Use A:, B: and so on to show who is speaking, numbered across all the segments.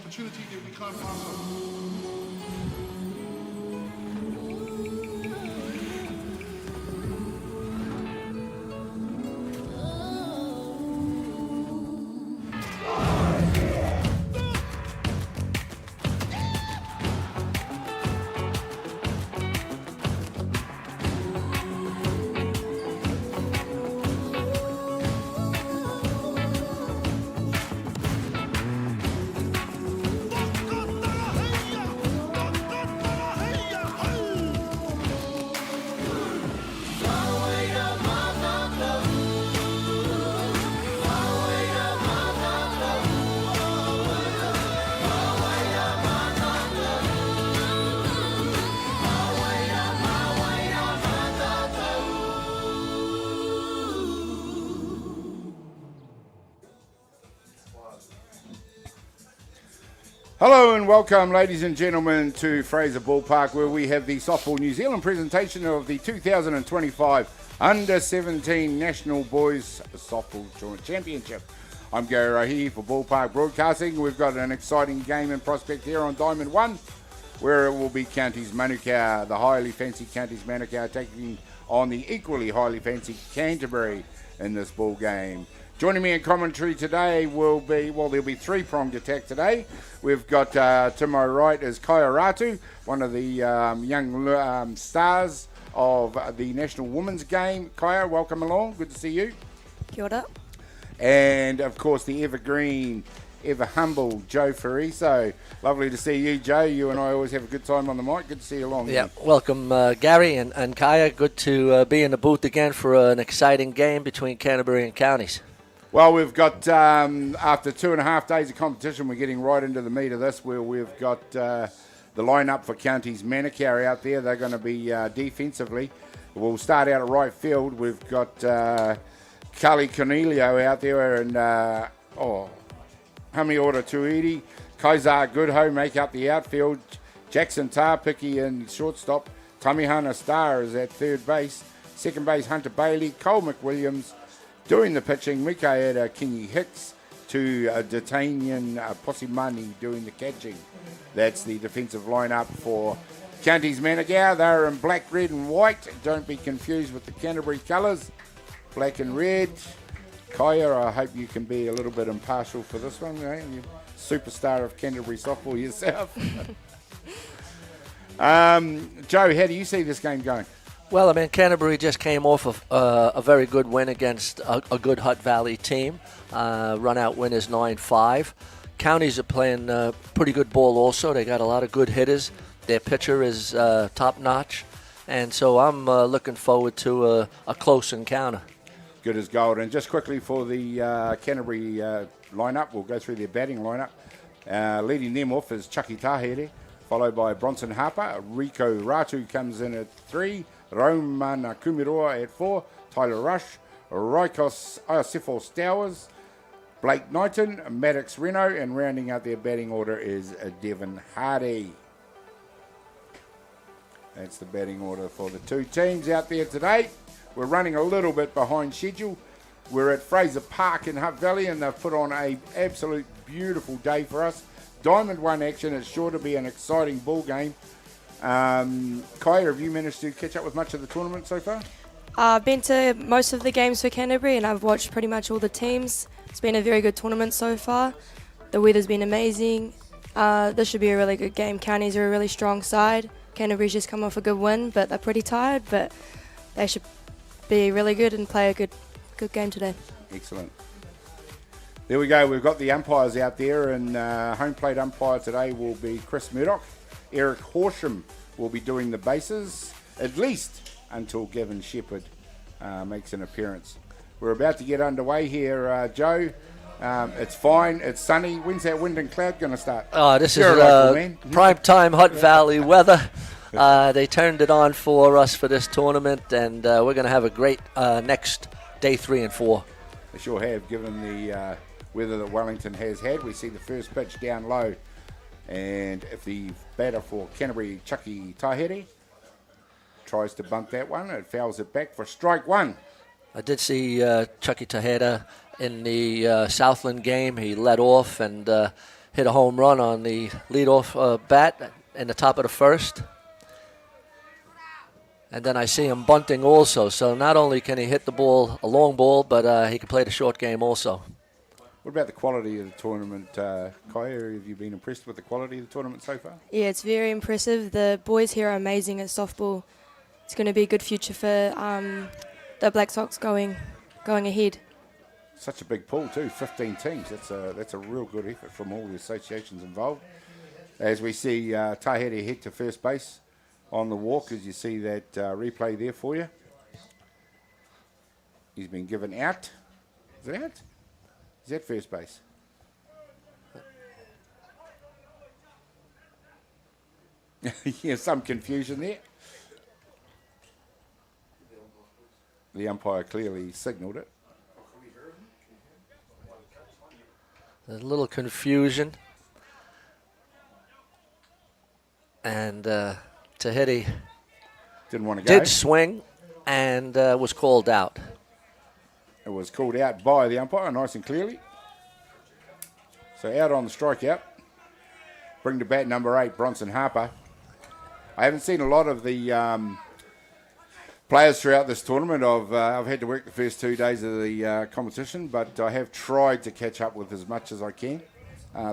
A: opportunity that we can't pass on.
B: Hello and welcome, ladies and gentlemen, to Fraser Park, where we have the Softball New Zealand presentation of the 2025 U17 National Boys Softball Joint Championship. I'm Gary Rahihi for Ballpark Broadcasting. We've got an exciting game in prospect here on Diamond 1, where it will be Counties Manukau, the highly fancied Counties Manukau, taking on the equally highly fancied Canterbury in this ball game. Joining me in commentary today will be, well, there'll be three-pronged attack today. We've got, to my right is Kaya Ratu, one of the young stars of the National Women's Game. Kaya, welcome along. Good to see you.
C: Kia ora.
B: And, of course, the evergreen, ever humble Joe Fariso. Lovely to see you, Joe. You and I always have a good time on the mic. Good to see you along.
D: Yeah, welcome, Gary and Kaya. Good to be in the booth again for an exciting game between Canterbury and Counties.
B: Well, we've got, after 2.5 days of competition, we're getting right into the meat of this, where we've got the lineup for Counties Manukau out there. They're going to be defensively. We'll start out at right field. We've got Carly Cornelio out there, and Hamiora Tuidi, Kaizar Goodho make up the outfield. Jackson Tarpiki in shortstop. Tamihana Star is at third base. Second base, Hunter Bailey. Cole McWilliams doing the pitching. Mikaela Kingi Hicks to Detanian Posimani doing the catching. That's the defensive lineup for Counties Manukau. They're in black, red and white. Don't be confused with the Canterbury colours. Black and red. Kaya, I hope you can be a little bit impartial for this one. Eh? You're superstar of Canterbury softball yourself. Joe, how do you see this game going?
D: Well, I mean, Canterbury just came off of a very good win against a good Hutt Valley team. Run-out winners 9-5. Counties are playing pretty good ball also. They got a lot of good hitters. Their pitcher is top-notch. And so I'm looking forward to a close encounter.
B: Good as gold. And just quickly for the Canterbury lineup, we'll go through their batting lineup. Leading them off is Chucky Tahere, followed by Bronson Harper. Rico Ratu comes in at 3. Roman Kumiroa at 4. Tyler Rush. Raikos Iosifo Stowers. Blake Knighton. Maddox Reno. And rounding out their batting order is Devon Hardy. That's the batting order for the two teams out there today. We're running a little bit behind schedule. We're at Fraser Park in Hutt Valley, and they've put on an absolute beautiful day for us. Diamond 1 action. It's sure to be an exciting ball game. Kaya, have you managed to catch up with much of the tournament so far?
C: I've been to most of the games for Canterbury, and I've watched pretty much all the teams. It's been a very good tournament so far. The weather's been amazing. This should be a really good game. Counties are a really strong side. Canterbury's just come off a good win, but they're pretty tired. But they should be really good and play a good game today.
B: Excellent. There we go. We've got the umpires out there, and home plate umpire today will be Chris Murdoch. Eric Horsham will be doing the bases, at least until Gavin Shepherd makes an appearance. We're about to get underway here, Joe. It's fine. It's sunny. When's that wind and cloud going to start?
D: Oh, this is prime time Hutt Valley weather. They turned it on for us for this tournament, and we're going to have a great next day 3 and 4.
B: They sure have, given the weather that Wellington has had. We see the first pitch down low. And if the batter for Canterbury, Chucky Tahere, tries to bunt that one, it fouls it back for strike 1.
D: I did see Chucky Tahere in the Southland game. He led off, and hit a home run on the leadoff bat in the top of the first. And then I see him bunting also. So not only can he hit the ball, a long ball, but he can play the short game also.
B: What about the quality of the tournament, Kaya? Have you been impressed with the quality of the tournament so far?
C: Yeah, it's very impressive. The boys here are amazing at softball. It's going to be a good future for the Black Sox going ahead.
B: Such a big pool too, 15 teams. That's a real good effort from all the associations involved. As we see Tahiri head to first base on the walk, as you see that replay there for you. He's been given out. Is it out? Is that first base? Yeah, some confusion there. The umpire clearly signalled it.
D: There's a little confusion. And Tahiti
B: Didn't want to go.
D: did swing and was called out.
B: It was called out by the umpire, nice and clearly. So out on the strikeout. Bring to bat number 8, Bronson Harper. I haven't seen a lot of the players throughout this tournament. I've had to work the first 2 days of the competition, but I have tried to catch up with as much as I can.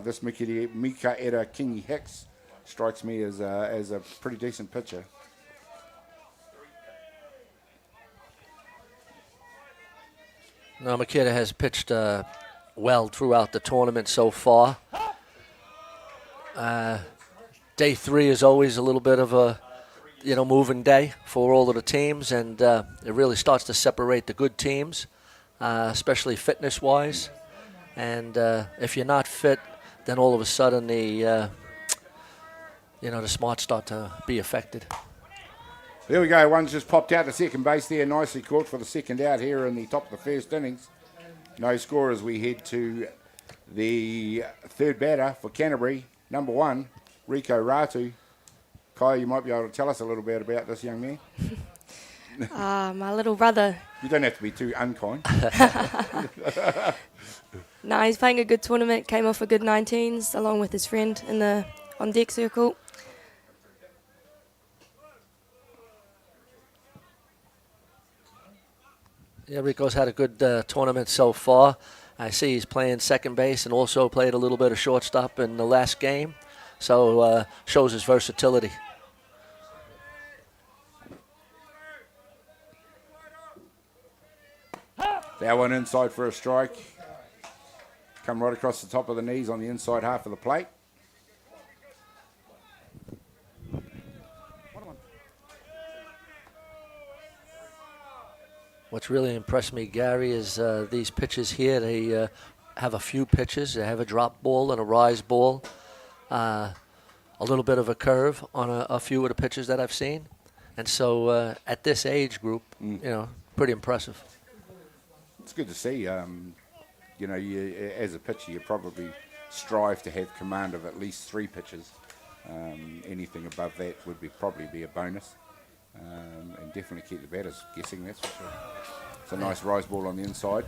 B: This Mikaela Kingi Hicks strikes me as a pretty decent pitcher.
D: No, Makita has pitched well throughout the tournament so far. Day 3 is always a little bit of a moving day for all of the teams, and it really starts to separate the good teams, especially fitness-wise. And if you're not fit, then all of a sudden the smarts start to be affected.
B: There we go. One's just popped out to second base there. Nicely caught for the second out here in the top of the first innings. No score as we head to the third batter for Canterbury. Number 1, Rico Ratu. Kai, you might be able to tell us a little bit about this young man.
C: My little brother.
B: You don't have to be too unkind.
C: No, he's playing a good tournament. Came off a good 19s along with his friend in the on deck circle.
D: Yeah, Rico's had a good tournament so far. I see he's playing second base and also played a little bit of shortstop in the last game. So shows his versatility.
B: That one inside for a strike. Come right across the top of the knees on the inside half of the plate.
D: What's really impressed me, Gary, is these pitches here. They have a few pitches. They have a drop ball and a rise ball. A little bit of a curve on a few of the pitches that I've seen. And so at this age group, pretty impressive.
B: It's good to see. You, as a pitcher, you probably strive to have command of at least 3 pitches. Anything above that would probably be a bonus. And definitely keep the batters guessing, that's for sure. It's a nice rise ball on the inside.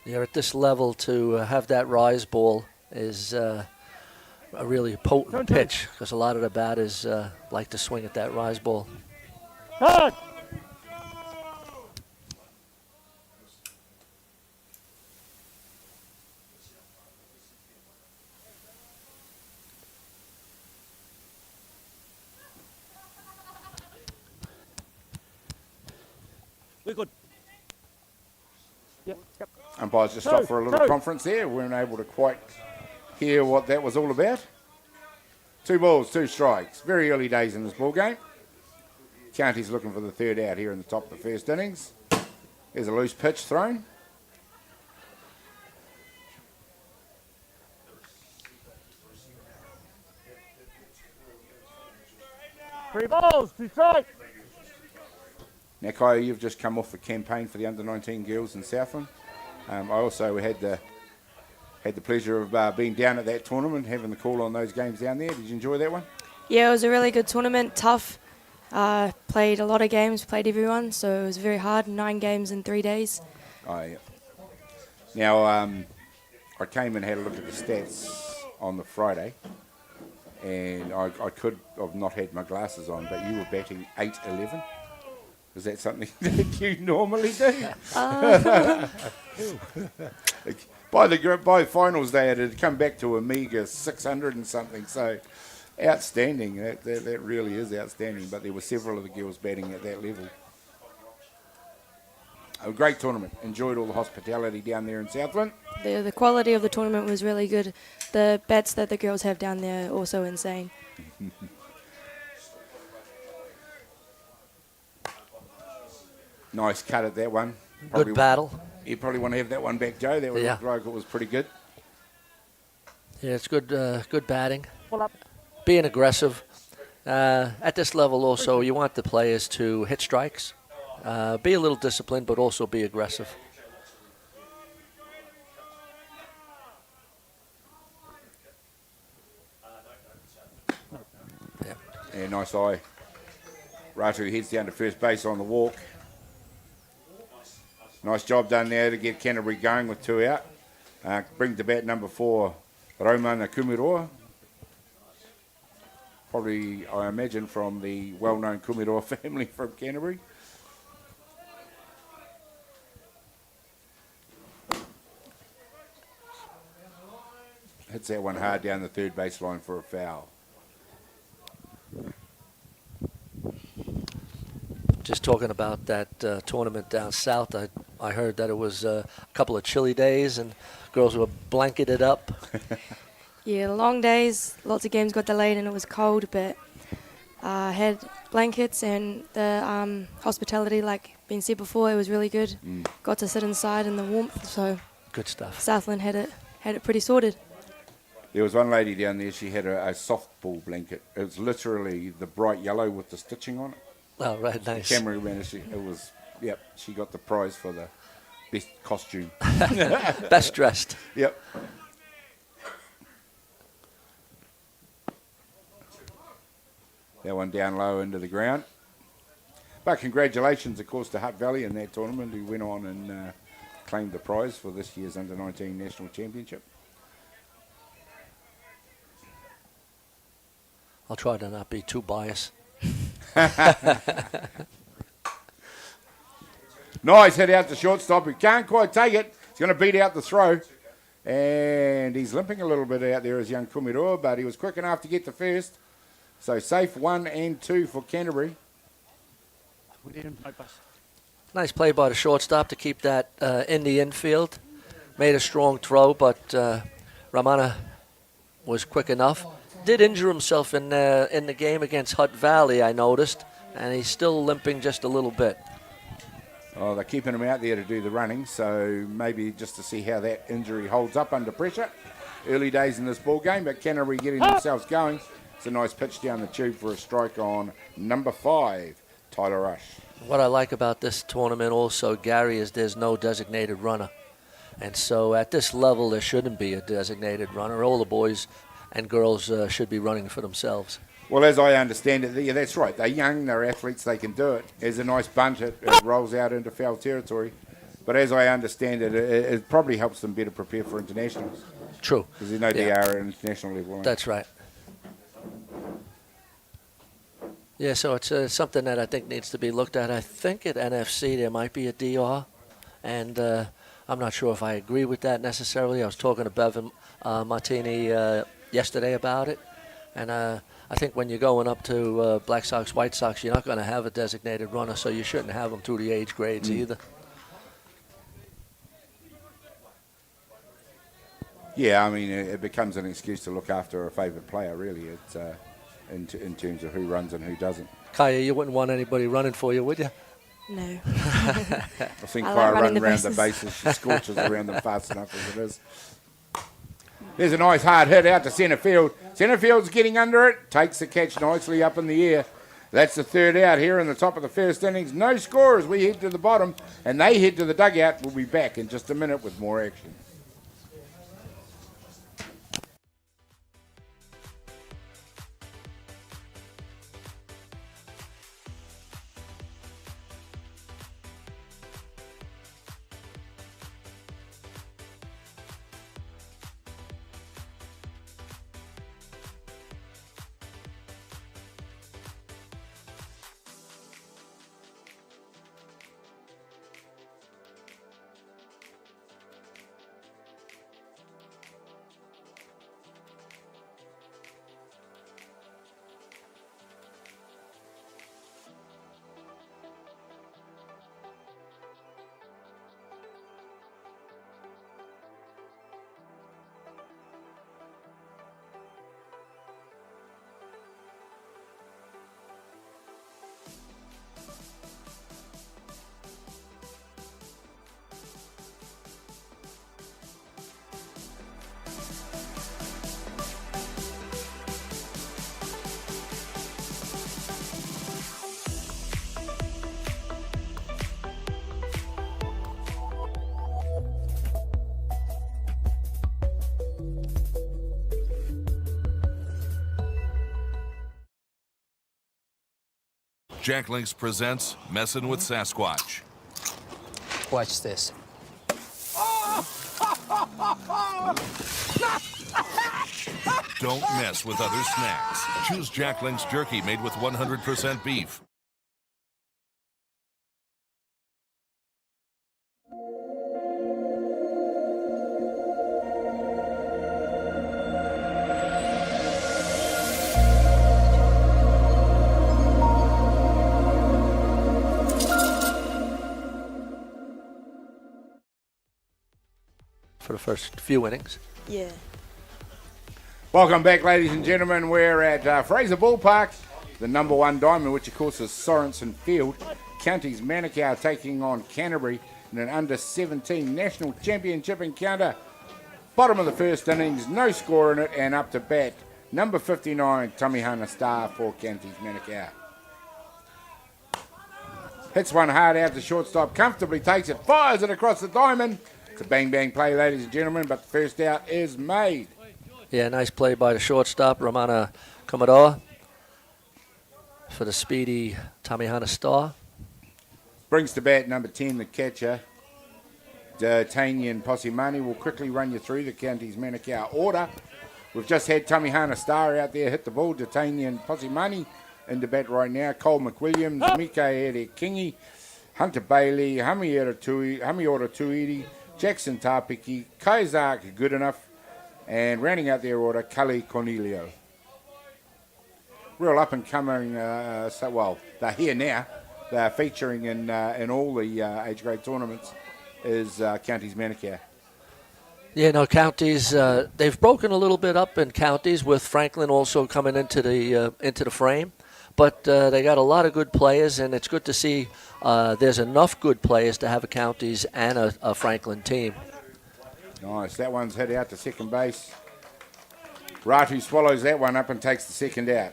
D: Yeah, at this level to have that rise ball is a really potent pitch, because a lot of the batters like to swing at that rise ball.
E: We're good. Yep.
B: Umpires just stopped for a little conference there. We weren't able to quite hear what that was all about. 2 balls, 2 strikes. Very early days in this ball game. County's looking for the third out here in the top of the first innings. There's a loose pitch thrown.
E: Three balls, 2 strikes.
B: Now, Kaya, you've just come off a campaign for the under-19 girls in Southland. I also had the pleasure of being down at that tournament, having the call on those games down there. Did you enjoy that one?
C: Yeah, it was a really good tournament. Tough. Played a lot of games, played everyone, so it was very hard. 9 games in 3 days.
B: Oh, yeah. Now, I came and had a look at the stats on the Friday, and I could have not had my glasses on, but you were batting 8-11. Is that something that you normally do? By finals day, it had come back to a meagre 600 and something. So outstanding. That really is outstanding. But there were several of the girls batting at that level. A great tournament. Enjoyed all the hospitality down there in Southland.
C: The quality of the tournament was really good. The bats that the girls have down there are also insane.
B: Nice cut at that one.
D: Good battle.
B: You probably want to have that one back, Joe. That looked like it was pretty good.
D: Yeah, it's good. Good batting. Being aggressive. At this level, also, you want the players to hit strikes. Be a little disciplined, but also be aggressive.
B: Yeah, nice eye. Ratu heads down to first base on the walk. Nice job done there to get Canterbury going with 2 out. Bring to bat number 4, Romana Kumiroa. Probably, I imagine, from the well-known Kumiroa family from Canterbury. Hits that one hard down the third baseline for a foul.
D: Just talking about that tournament down south, I heard that it was a couple of chilly days and girls were blanketed up.
C: Yeah, long days, lots of games got delayed and it was cold, but had blankets and the hospitality, like been said before, it was really good. Got to sit inside in the warmth, so
D: Good stuff.
C: Southland had it pretty sorted.
B: There was one lady down there, she had a softball blanket. It was literally the bright yellow with the stitching on it.
D: Oh, right, nice.
B: Camera managed, it was, yep, she got the prize for the best costume.
D: Best dressed.
B: Yep. That one down low into the ground. But congratulations, of course, to Hutt Valley in that tournament, who went on and claimed the prize for this year's Under-19 National Championship.
D: I'll try to not be too biased.
B: Nice hit out to shortstop, who can't quite take it. He's going to beat out the throw. And he's limping a little bit out there as young Kumiroa, but he was quick enough to get to first. So safe 1 and 2 for Canterbury.
D: Nice play by the shortstop to keep that in the infield. Made a strong throw, but Ramana was quick enough. Did injure himself in the game against Hutt Valley, I noticed, and he's still limping just a little bit.
B: Oh, they're keeping him out there to do the running, so maybe just to see how that injury holds up under pressure. Early days in this ball game, but Canterbury getting themselves going. It's a nice pitch down the tube for a strike on number 5, Tyler Rush.
D: What I like about this tournament also, Gary, is there's no designated runner. And so at this level, there shouldn't be a designated runner. All the boys and girls should be running for themselves.
B: Well, as I understand it, yeah, that's right. They're young, they're athletes, they can do it. There's a nice bunt, it rolls out into foul territory. But as I understand it, it probably helps them better prepare for internationals.
D: True.
B: Because they know they are at international level.
D: That's right. Yeah, so it's something that I think needs to be looked at. I think at NFC there might be a DR, and I'm not sure if I agree with that necessarily. I was talking to Bevan Martini yesterday about it, and I think when you're going up to Black Sox, White Sox, you're not going to have a designated runner, so you shouldn't have them through the age grades either.
B: Yeah, I mean, it becomes an excuse to look after a favourite player, really. It's in terms of who runs and who doesn't.
D: Kaya, you wouldn't want anybody running for you, would you?
C: No.
B: I think
C: I like
B: Kaya
C: running
B: running
C: the
B: around the
C: bases.
B: bases. She scorches around them fast enough as it is. There's a nice hard hit out to centre field. Centre field's getting under it. Takes the catch nicely up in the air. That's the third out here in the top of the first innings. No score as we head to the bottom, and they head to the dugout. We'll be back in just a minute with more action.
F: Jack Links presents Messin' with Sasquatch.
G: Watch this.
F: Don't mess with other snacks. Choose Jack Links jerky made with 100% beef.
D: For the first few innings.
C: Yeah.
B: Welcome back, ladies and gentlemen. We're at Fraser Park, the number one diamond, which of course is Sorensen Field. Counties Manukau taking on Canterbury in an under-17 National Championship encounter. Bottom of the first innings, no score in it, and up to bat, number 59, Tamihana Star for Counties Manukau. Hits one hard out to shortstop, comfortably takes it, fires it across the diamond. It's a bang-bang play, ladies and gentlemen, but the first out is made.
D: Yeah, nice play by the shortstop, Ramana Commodore, for the speedy Tamihana Star.
B: Brings to bat number 10, the catcher, D'Artagnan Possimani, will quickly run you through the Counties Manukau order. We've just had Tamihana Star out there hit the ball, D'Artagnan Possimani in the bat right now, Cole McWilliams, Mika Ere Kingi, Hunter Bailey, Hamiora Tuiri, Jackson Tapiki, Kaizak good enough, and rounding out their order, Cully Cornelio. Real up and coming, they're here now. They're featuring in all the age grade tournaments is Counties Manukau.
D: Yeah, no, counties, they've broken a little bit up in counties with Franklin also coming into the frame. But they got a lot of good players, and it's good to see there's enough good players to have a counties and a Franklin team.
B: Nice. That one's hit out to second base. Ratu swallows that one up and takes the second out.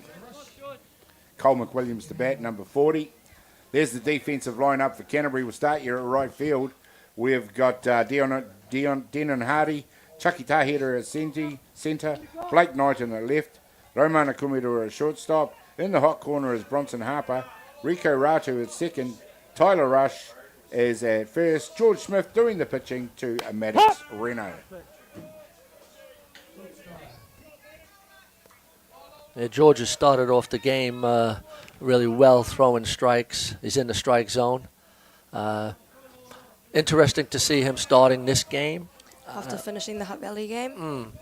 B: Cole McWilliams to bat, number 40. There's the defensive lineup for Canterbury. We'll start here at right field. We've got Denon Hardy, Chucky Taheta at centre, Blake Knight in the left, Romana Kumida at shortstop. In the hot corner is Bronson Harper, Rico Ratu at second, Tyler Rush is at first, George Smith doing the pitching to Maddox Reno.
D: Yeah, George has started off the game really well, throwing strikes. He's in the strike zone. Interesting to see him starting this game.
C: After finishing the Hutt Valley game.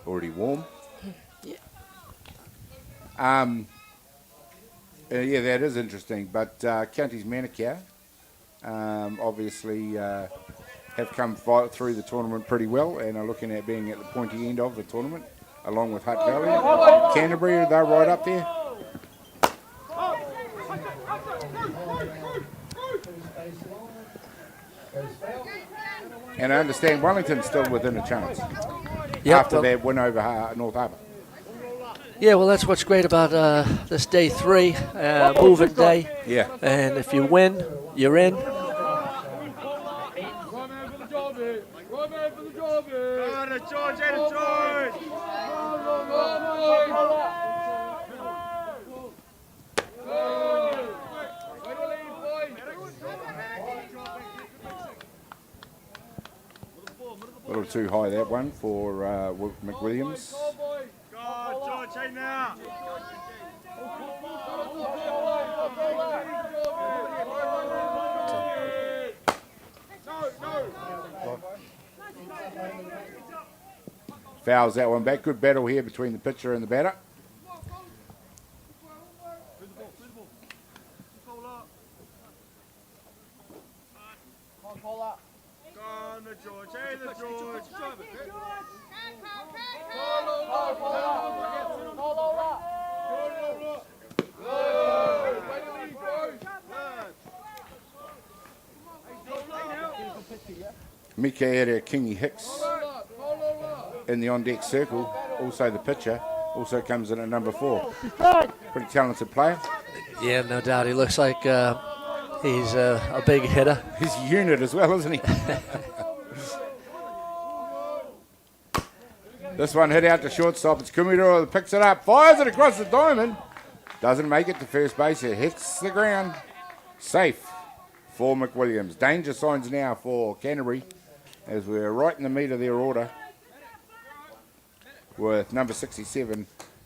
B: Already warm.
C: Yeah.
B: Yeah, that is interesting. But Counties Manukau obviously have come through the tournament pretty well and are looking at being at the pointy end of the tournament, along with Hutt Valley. Canterbury, they're right up there. And I understand Wellington's still within a chance after their win over North Harbour.
D: Yeah, well, that's what's great about this day 3, moving day.
B: Yeah.
D: And if you win, you're in.
B: A little too high, that one, for McWilliams. Fouls that one back. Good battle here between the pitcher and the batter. Mikaela Kingi Hicks in the on-deck circle, also the pitcher, also comes in at number 4. Pretty talented player.
D: Yeah, no doubt. He looks like he's a big hitter.
B: He's a unit as well, isn't he? This one hit out to shortstop. It's Kumiro that picks it up, fires it across the diamond. Doesn't make it to first base. It hits the ground. Safe for McWilliams. Danger signs now for Canterbury as we're right in the meat of their order with number 67,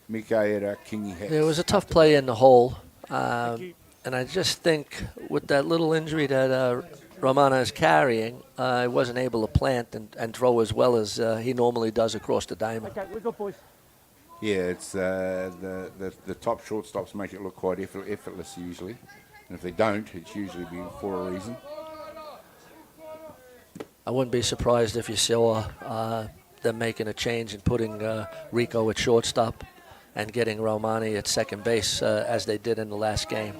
B: Mikaela Kingi-Hicks.
D: It was a tough play in the hole. And I just think with that little injury that Romana is carrying, he wasn't able to plant and throw as well as he normally does across the diamond.
E: Okay, we're good, boys.
B: Yeah, it's the top shortstops make it look quite effortless usually. And if they don't, it's usually been for a reason.
D: I wouldn't be surprised if you saw them making a change and putting Rico at shortstop and getting Romani at second base as they did in the last game.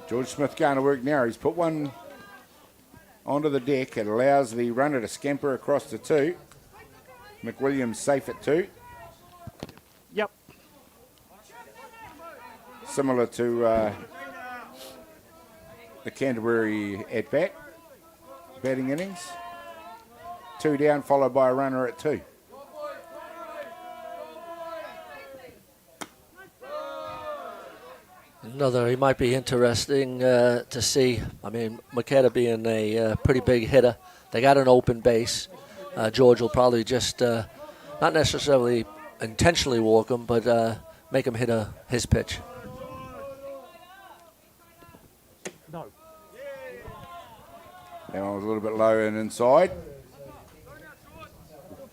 B: George Smith going to work now. He's put one onto the deck. It allows the runner to scamper across to 2. McWilliams safe at 2.
E: Yep.
B: Similar to the Canterbury at-bat batting innings. 2 down, followed by a runner at 2.
D: He might be interesting to see. I mean, Makeda being a pretty big hitter. They got an open base. George will probably just, not necessarily intentionally walk him, but make him hit his pitch.
E: No.
B: That one was a little bit low and inside.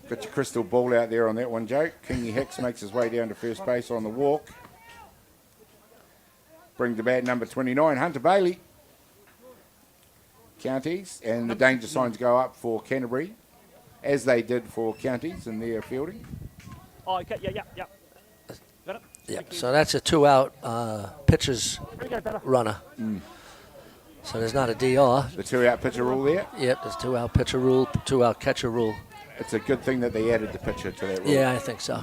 B: Got your crystal ball out there on that one, Joe. Kingi-Hicks makes his way down to first base on the walk. Bring to bat number 29, Hunter Bailey. Counties, and the danger signs go up for Canterbury, as they did for Counties in their fielding.
E: Oh, okay, yeah. Got it?
D: Yeah, so that's a 2-out pitcher's runner. So there's not a DR.
B: The 2-out pitcher rule there.
D: Yep, there's 2-out pitcher rule, 2-out catcher rule.
B: It's a good thing that they added the pitcher to that rule.
D: Yeah, I think so.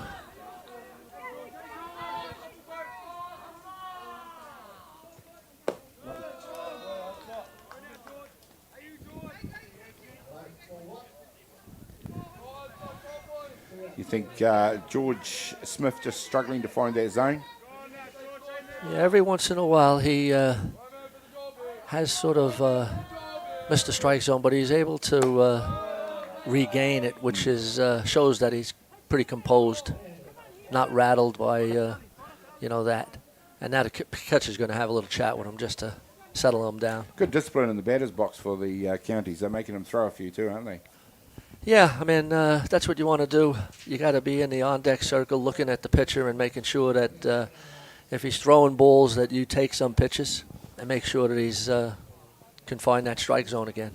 B: You think George Smith just struggling to find that zone?
D: Yeah, every once in a while he has sort of missed the strike zone, but he's able to regain it, which is shows that he's pretty composed, not rattled by that. And now the catcher's going to have a little chat with him just to settle him down.
B: Good discipline in the batter's box for the Counties. They're making him throw a few too, aren't they?
D: Yeah, I mean, that's what you want to do. You got to be in the on-deck circle looking at the pitcher and making sure that if he's throwing balls that you take some pitches and make sure that he's can find that strike zone again.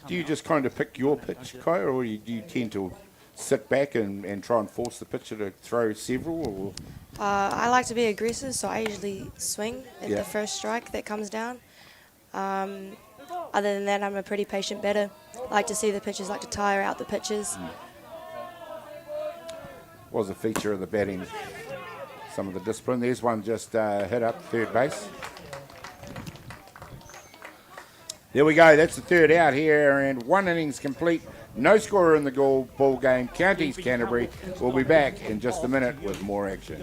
B: Do you just kind of pick your pitch, Kai, or do you tend to sit back and try and force the pitcher to throw several? Or?
C: I like to be aggressive, so I usually swing at the first strike that comes down. Other than that, I'm a pretty patient batter. I like to see the pitchers, like to tire out the pitches.
B: Was a feature of the batting, some of the discipline. There's one just hit up third base. There we go. That's the third out here, and 1 innings complete. No scorer in the ball game. Counties Canterbury. We'll be back in just a minute with more action.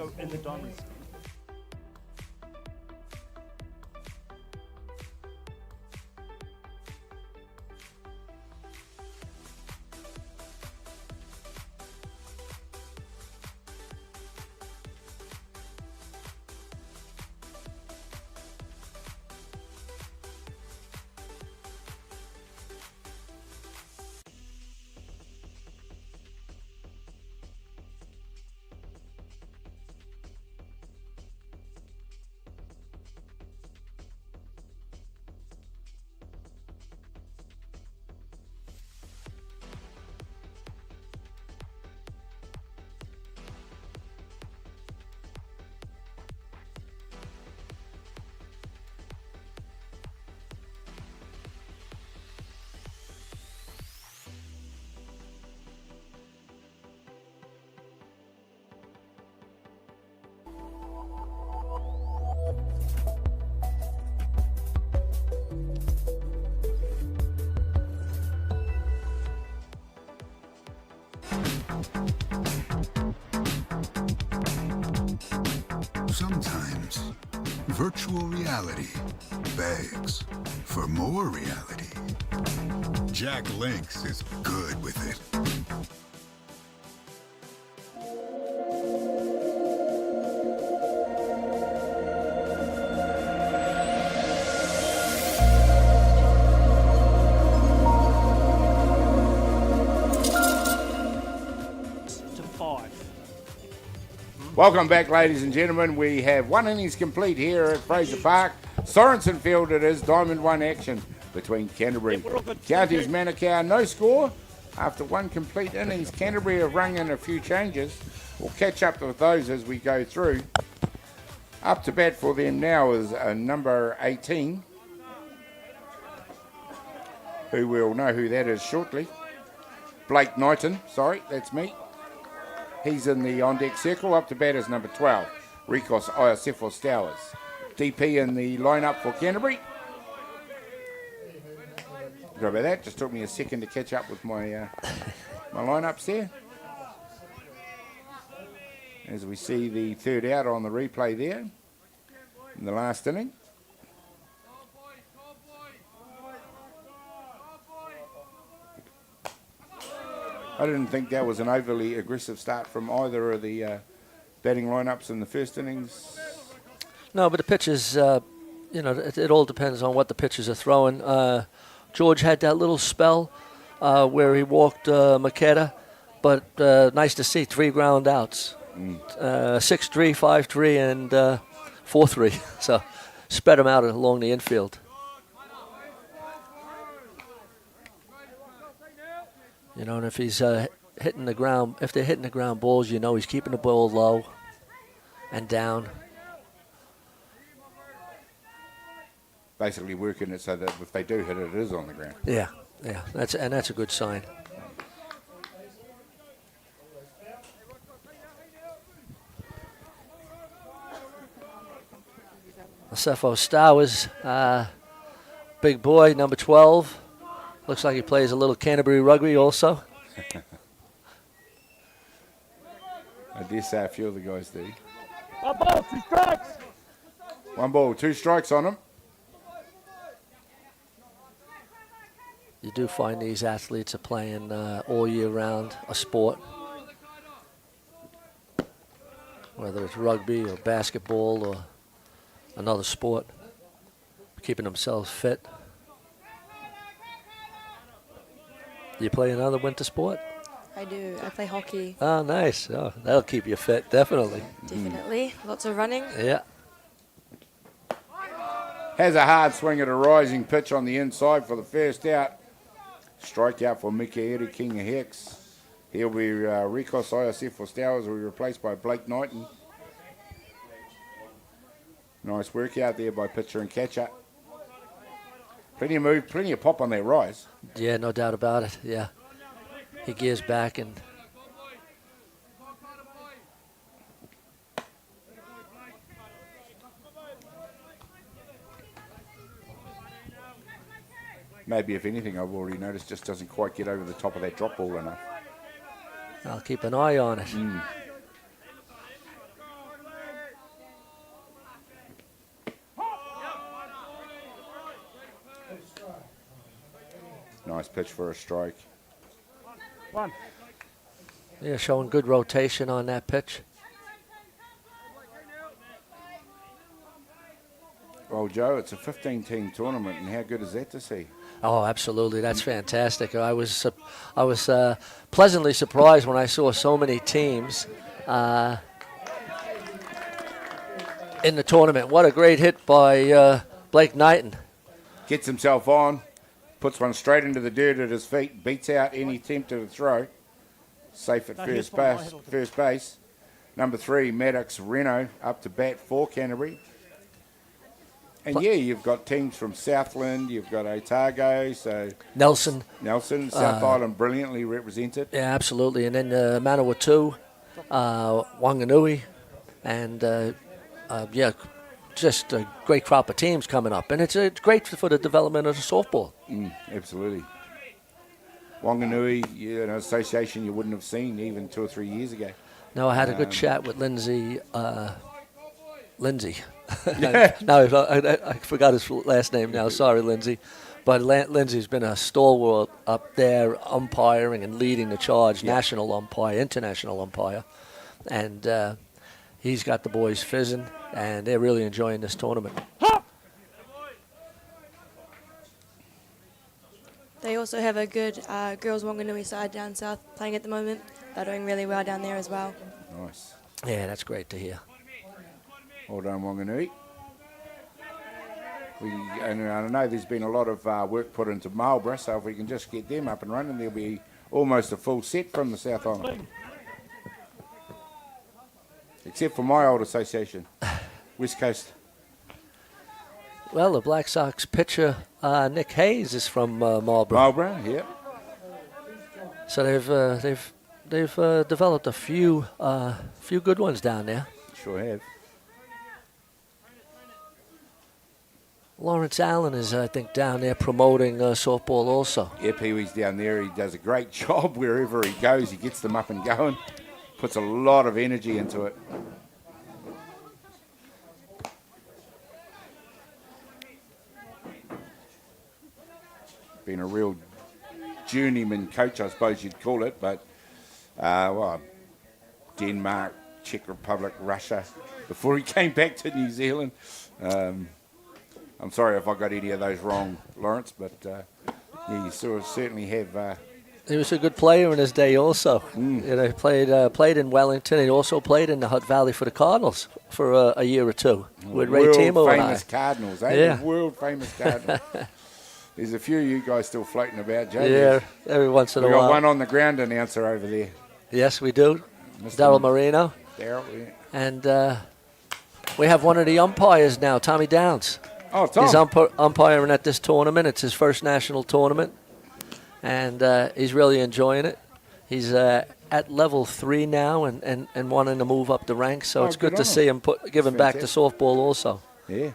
H: Sometimes virtual reality begs for more reality. Jack Links is good with it.
E: To 5.
B: Welcome back, ladies and gentlemen. We have one innings complete here at Fraser Park. Sorensen Field it is, Diamond 1 action between Canterbury.
E: Yep, we're all good.
B: Counties Manukau, no score. After one complete innings, Canterbury have rung in a few changes. We'll catch up with those as we go through. Up to bat for them now is number 18, who we'll know who that is shortly. Blake Knighton, sorry, that's me. He's in the on-deck circle. Up to bat is number 12, Rikos Iosefos Towers. DP in the lineup for Canterbury. Sorry about that. Just took me a second to catch up with my my lineups there. As we see the third out on the replay there in the last inning. I didn't think that was an overly aggressive start from either of the batting lineups in the first innings.
D: No, but the pitches, it all depends on what the pitchers are throwing. George had that little spell where he walked Makeda, but nice to see 3 ground outs. 6-3, 5-3, and 4-3. So spread them out along the infield. You know, and if he's hitting the ground, if they're hitting the ground balls, you know he's keeping the ball low and down.
B: Basically working it so that if they do hit it, it is on the ground.
D: Yeah, that's a good sign. Iosefos Stowers, big boy, number 12. Looks like he plays a little Canterbury rugby also.
B: I dare say a few of the guys do.
E: 1 ball, 2 strikes.
B: 1 ball, 2 strikes on him.
D: You do find these athletes are playing all year round a sport, whether it's rugby or basketball or another sport, keeping themselves fit. You play another winter sport?
C: I do. I play hockey.
D: Oh, nice. Oh, that'll keep you fit, definitely.
C: Definitely. Lots of running.
D: Yeah.
B: Has a hard swing at a rising pitch on the inside for the first out. Strikeout for Mikaeri King of Hex. He'll be Rikos Iosefos Towers will be replaced by Blake Knighton. Nice work out there by pitcher and catcher. Plenty of move, plenty of pop on that rise.
D: Yeah, no doubt about it. Yeah. He gears back and
B: Maybe, if anything, I've already noticed, just doesn't quite get over the top of that drop ball enough.
D: I'll keep an eye on it.
B: Nice pitch for a strike.
E: 1.
D: Yeah, showing good rotation on that pitch.
B: Well, Joe, it's a 15-team tournament, and how good is that to see?
D: Oh, absolutely. That's fantastic. I was pleasantly surprised when I saw so many teams in the tournament. What a great hit by Blake Knighton.
B: Gets himself on, puts one straight into the dirt at his feet, beats out any attempt at a throw. Safe at first base. Number 3, Maddox Reno, up to bat for Canterbury. And yeah, you've got teams from Southland, you've got Otago, so
D: Nelson,
B: South Island brilliantly represented.
D: Yeah, absolutely. And then Manukau, Wanganui, and just a great crop of teams coming up. And it's great for the development of the softball.
B: Absolutely. Wanganui, an association you wouldn't have seen even 2 or 3 years ago.
D: No, I had a good chat with Lindsay. Lindsay. No, I forgot his last name now. Sorry, Lindsay. But Lindsay's been a stalwart up there, umpiring and leading the charge, national umpire, international umpire. And he's got the boys fizzing, and they're really enjoying this tournament.
C: They also have a good girls Wanganui side down south playing at the moment. They're doing really well down there as well.
B: Nice.
D: Yeah, that's great to hear.
B: Well done, Wanganui. And I know there's been a lot of work put into Marlborough, so if we can just get them up and running, there'll be almost a full set from the South Island. Except for my old association, West Coast.
D: Well, the Black Sox pitcher, Nick Hayes, is from Marlborough.
B: Marlborough, yeah.
D: So they've developed a few good ones down there.
B: Sure have.
D: Lawrence Allen is, I think, down there promoting softball also.
B: Yeah, Pee-wee's down there. He does a great job wherever he goes. He gets them up and going. Puts a lot of energy into it. Been a real journeyman coach, I suppose you'd call it, but Denmark, Czech Republic, Russia, before he came back to New Zealand. I'm sorry if I got any of those wrong, Lawrence, but yeah, you certainly have.
D: He was a good player in his day also. You know, he played in Wellington. He also played in the Hutt Valley for the Cardinals for a year or two with Ray Timo and I.
B: World-famous Cardinals, eh?
D: Yeah.
B: World-famous Cardinals. There's a few of you guys still floating about, Joe.
D: Yeah, every once in a
B: We've got
D: while.
B: one on the ground announcer over there.
D: Yes, we do. Daryl Marino.
B: Daryl, yeah.
D: And we have one of the umpires now, Tommy Downs.
B: Oh, Tom.
D: He's umpiring at this tournament. It's his first national tournament, and he's really enjoying it. He's at level 3 now and wanting to move up the ranks, so it's good to see him giving back to softball also.
B: Yeah.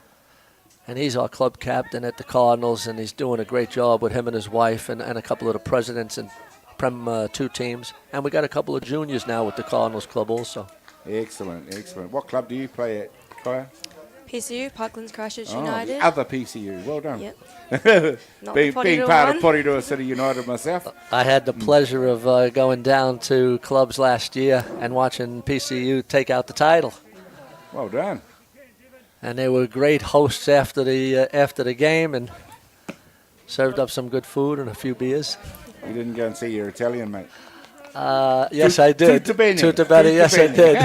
D: And he's our club captain at the Cardinals, and he's doing a great job with him and his wife and a couple of the presidents and Prem 2 teams. And we got a couple of juniors now with the Cardinals club also.
B: Excellent, excellent. What club do you play at, Kaya?
C: PCU, Parklands Christchurch
B: Oh,
C: United.
B: the other PCU. Well done.
C: Yep. Not
B: being
C: Porirua
B: part
C: one.
B: of Porirua City United myself.
D: I had the pleasure of going down to clubs last year and watching PCU take out the title.
B: Well done.
D: And they were great hosts after the game and served up some good food and a few beers.
B: You didn't go and see your Italian mate?
D: Yes, I did.
B: Tutto bene.
D: Tutto bene, yes, I did.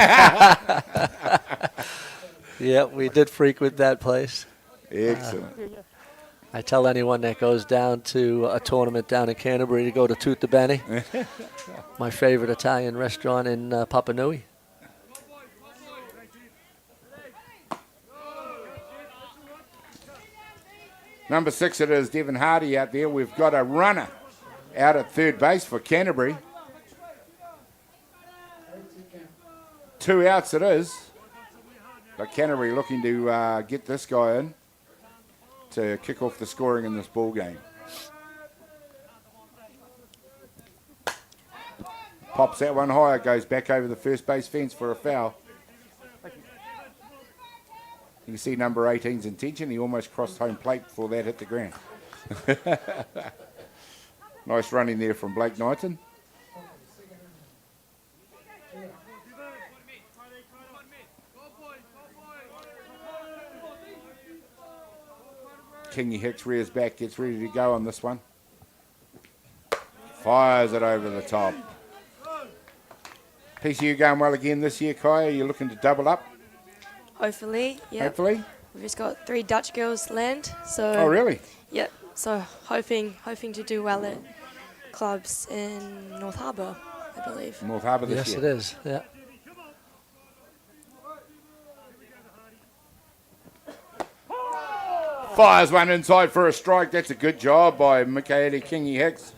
D: Yeah, we did frequent that place.
B: Excellent.
D: I tell anyone that goes down to a tournament down in Canterbury to go to Tutto Bene, my favorite Italian restaurant in Papua Nui.
B: Number 6 it is, Devon Hardy out there. We've got a runner out at third base for Canterbury. 2 outs it is. But Canterbury looking to get this guy in to kick off the scoring in this ball game. Pops that one higher, goes back over the first base fence for a foul. You can see number 18's intention. He almost crossed home plate before that hit the ground. Nice running there from Blake Knighton. Kingy Hicks rears back, gets ready to go on this one. Fires it over the top. PCU going well again this year, Kai. Are you looking to double up?
C: Hopefully, yeah.
B: Hopefully.
C: We've just got 3 Dutch girls land, so.
B: Oh, really?
C: Yep. So hoping to do well at clubs in North Harbour, I believe.
B: North Harbour this year.
D: Yes, it is. Yeah.
B: Fires one inside for a strike. That's a good job by Michaeli Kingy Hicks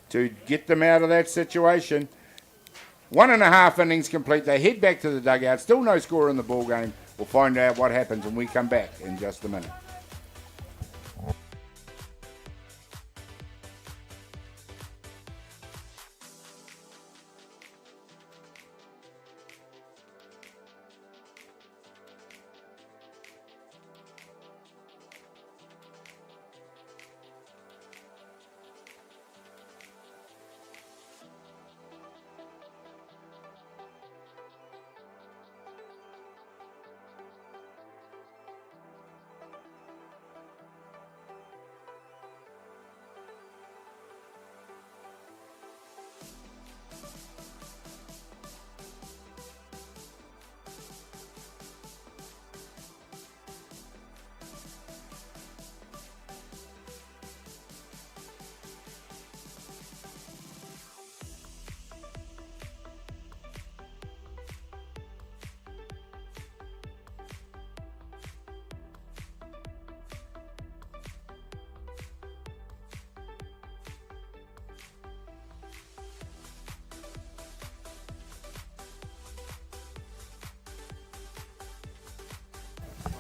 B: to get them out of that situation. 1.5 innings complete. They head back to the dugout. Still no score in the ball game. We'll find out what happens when we come back in just a minute.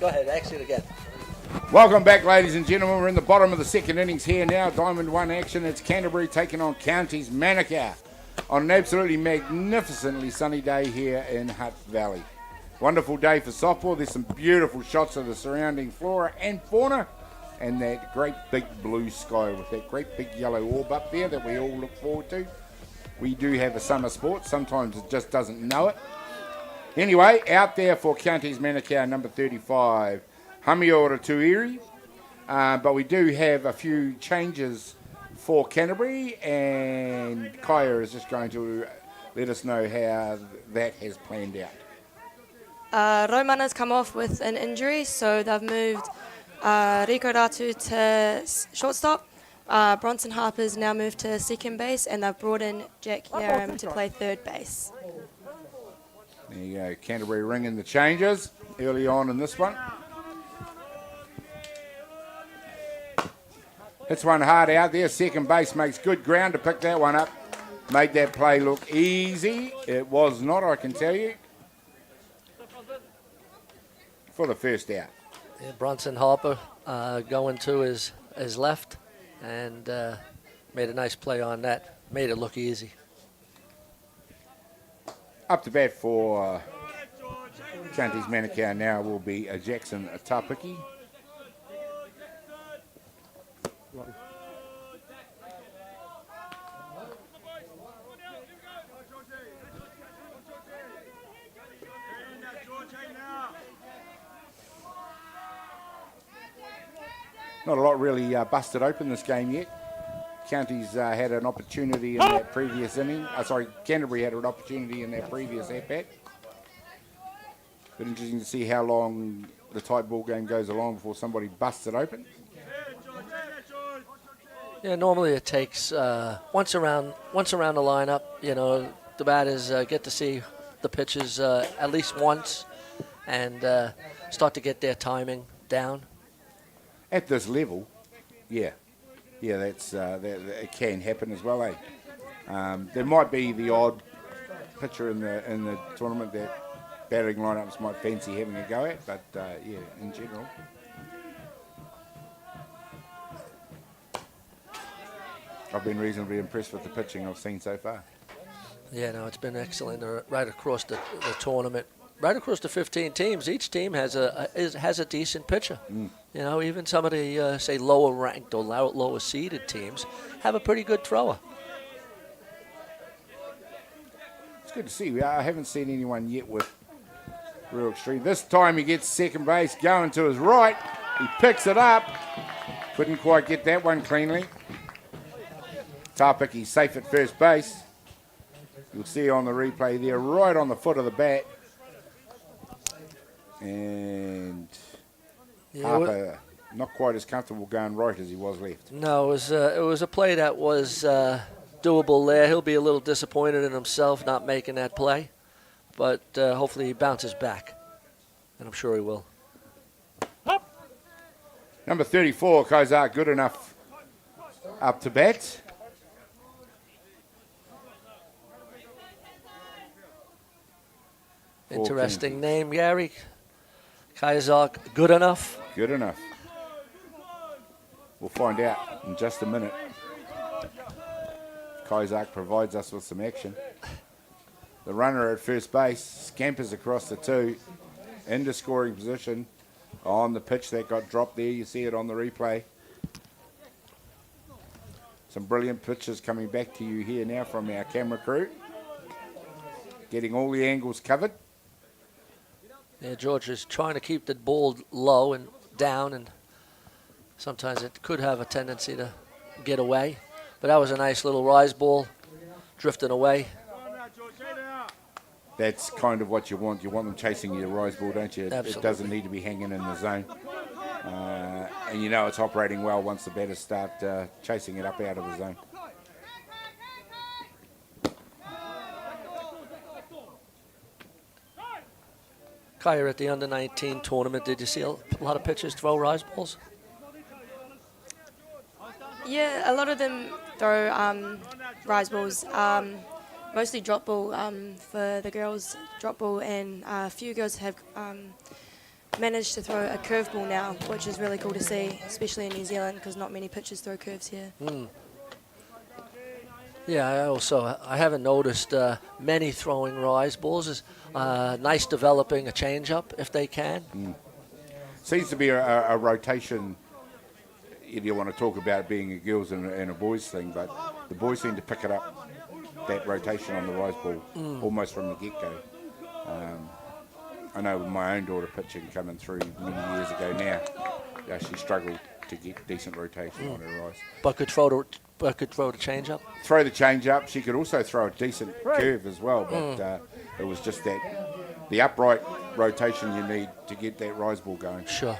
D: Go ahead, ask it again.
B: Welcome back, ladies and gentlemen. We're in the bottom of the second innings here now. Diamond 1 action. It's Canterbury taking on Counties Manukau on an absolutely magnificently sunny day here in Hutt Valley. Wonderful day for softball. There's some beautiful shots of the surrounding flora and fauna and that great big blue sky with that great big yellow orb up there that we all look forward to. We do have a summer sport. Sometimes it just doesn't know it. Anyway, out there for Counties Manukau, number 35, Hamiora Tuiri. But we do have a few changes for Canterbury, and Kaya is just going to let us know how that has planned out.
C: Romana's come off with an injury, so they've moved Rico Ratu to shortstop. Bronson Harper's now moved to second base, and they've brought in Jack Yaram to play third base.
B: There you go, Canterbury ringing the changes early on in this one. Hits one hard out there. Second base makes good ground to pick that one up. Made that play look easy. It was not, I can tell you. For the first out.
D: Yeah, Bronson Harper going to his left and made a nice play on that. Made it look easy.
B: Up to bat for Counties Manukau now will be Jackson Tapiki. Not a lot really busted open this game yet. Counties had an opportunity in that previous inning. Canterbury had an opportunity in that previous at-bat. But interesting to see how long the tight ball game goes along before somebody busts it open.
D: Yeah, normally it takes once around the lineup. You know, the batters get to see the pitches at least once and start to get their timing down.
B: At this level, yeah, that's that it can happen as well. There might be the odd pitcher in the tournament that batting lineups might fancy having a go at, but yeah, in general. I've been reasonably impressed with the pitching I've seen so far.
D: Yeah, no, it's been excellent right across the tournament. Right across the 15 teams, each team has a decent pitcher. You know, even some of the, say, lower ranked or lower seeded teams have a pretty good thrower.
B: It's good to see. I haven't seen anyone yet with real extreme. This time he gets second base, going to his right. He picks it up. Couldn't quite get that one cleanly. Tapiki safe at first base. You'll see on the replay there, right on the foot of the bat. And Harper not quite as comfortable going right as he was left.
D: No, it was a play that was doable there. He'll be a little disappointed in himself not making that play, but hopefully he bounces back, and I'm sure he will.
B: Number 34, Kozak, good enough up to bat.
D: Interesting name, Gary. Kazak, good enough?
B: Good enough. We'll find out in just a minute. Kazak provides us with some action. The runner at first base scampers across the two into scoring position on the pitch that got dropped there. You see it on the replay. Some brilliant pictures coming back to you here now from our camera crew. Getting all the angles covered.
D: Yeah, George is trying to keep the ball low and down, and sometimes it could have a tendency to get away. But that was a nice little rise ball, drifting away.
B: That's kind of what you want. You want them chasing your rise ball, don't you?
D: Absolutely.
B: It doesn't need to be hanging in the zone. And you know it's operating well once the batters start chasing it up out of the zone.
D: Kaya, at the under-19 tournament, did you see a lot of pitchers throw rise balls?
C: Yeah, a lot of them throw rise balls, mostly drop ball for the girls, drop ball, and a few girls have managed to throw a curveball now, which is really cool to see, especially in New Zealand, because not many pitchers throw curves here.
D: Yeah, I haven't noticed many throwing rise balls. Is nice developing a changeup if they can.
B: Seems to be a rotation. If you want to talk about it being a girls and a boys thing, but the boys seem to pick it up, that rotation on the rise ball, almost from the get-go. I know my own daughter pitching coming through many years ago now, she struggled to get decent rotation on her rise.
D: But could throw the changeup.
B: Throw the change up. She could also throw a decent curve as well, but it was just the upright rotation you need to get that rise ball going.
D: Sure.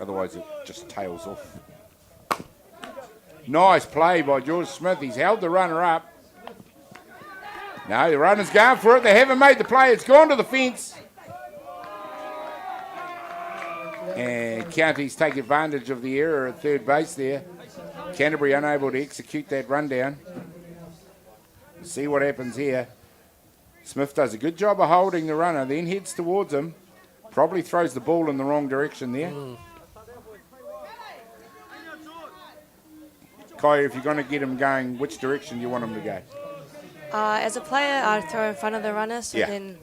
B: Otherwise, it just tails off. Nice play by George Smith. He's held the runner up. Now the runner's going for it. They haven't made the play. It's gone to the fence. And Counties take advantage of the error at third base there. Canterbury unable to execute that rundown. See what happens here. Smith does a good job of holding the runner, then heads towards him. Probably throws the ball in the wrong direction there. Kai, if you're going to get him going, which direction do you want him to go?
C: As a player, I'd throw in front of the runner, so
B: Yeah.
C: then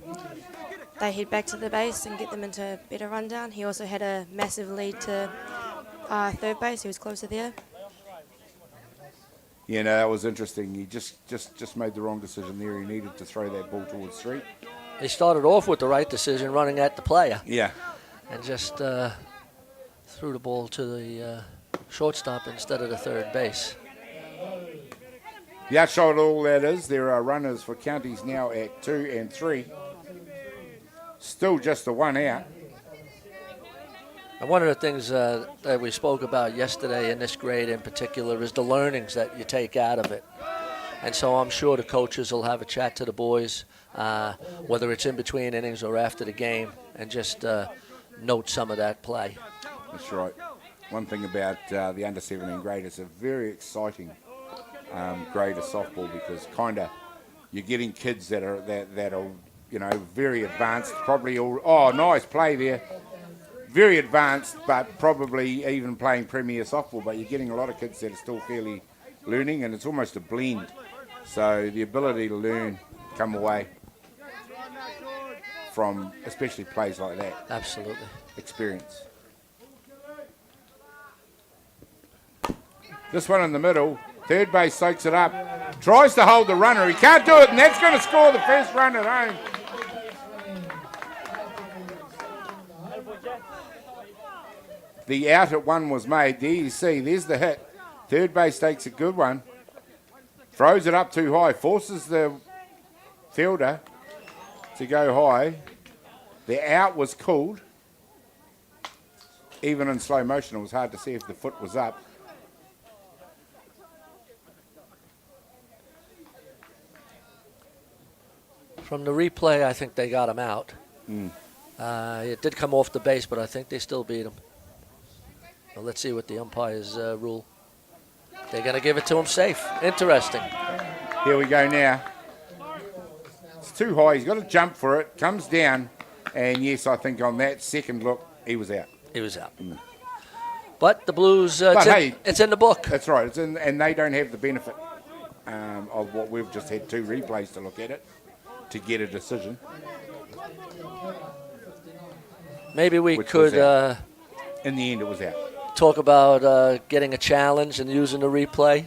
C: they head back to the base and get them into a better rundown. He also had a massive lead to third base. He was closer there.
B: Yeah, no, that was interesting. He just made the wrong decision there. He needed to throw that ball towards street.
D: He started off with the right decision, running at the player,
B: Yeah.
D: and just threw the ball to the shortstop instead of the third base.
B: The upshot of all that is there are runners for Counties now at 2 and 3. Still just the one out.
D: And one of the things that we spoke about yesterday in this grade in particular is the learnings that you take out of it. And so I'm sure the coaches will have a chat to the boys, whether it's in between innings or after the game, and just note some of that play.
B: That's right. One thing about the under-17 grade, it's a very exciting grade of softball because kind of you're getting kids that are very advanced, probably all. Oh, nice play there. Very advanced, but probably even playing premier softball. But you're getting a lot of kids that are still fairly learning, and it's almost a blend. So the ability to learn, come away from especially plays like that.
D: Absolutely.
B: Experience. This one in the middle. Third base soaks it up. Tries to hold the runner. He can't do it, and that's going to score the first run at home. The out at one was made. There you see, there's the hit. Third base takes a good one. Throws it up too high. Forces the fielder to go high. The out was called. Even in slow motion, it was hard to see if the foot was up.
D: From the replay, I think they got him out. It did come off the base, but I think they still beat him. Well, let's see what the umpires rule. They're going to give it to him safe. Interesting.
B: Here we go now. It's too high. He's got to jump for it. Comes down. And yes, I think on that second look, he was out.
D: He was out. But the Blues, it's in the book.
B: That's right. It's in, and they don't have the benefit of what we've just had two replays to look at it to get a decision.
D: Maybe we
B: Which
D: could
B: was in the end, it was out.
D: talk about getting a challenge and using the replay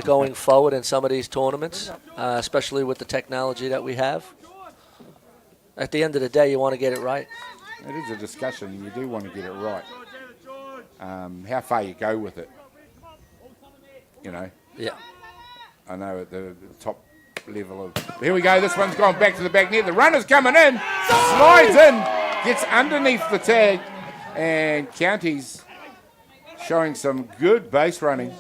D: going forward in some of these tournaments, especially with the technology that we have. At the end of the day, you want to get it right.
B: It is a discussion. You do want to get it right. How far you go with it, you know.
D: Yeah.
B: I know at the top level of... Here we go. This one's gone back to the back net. The runner's coming in. Slides in. Gets underneath the tag. And Counties showing some good base running.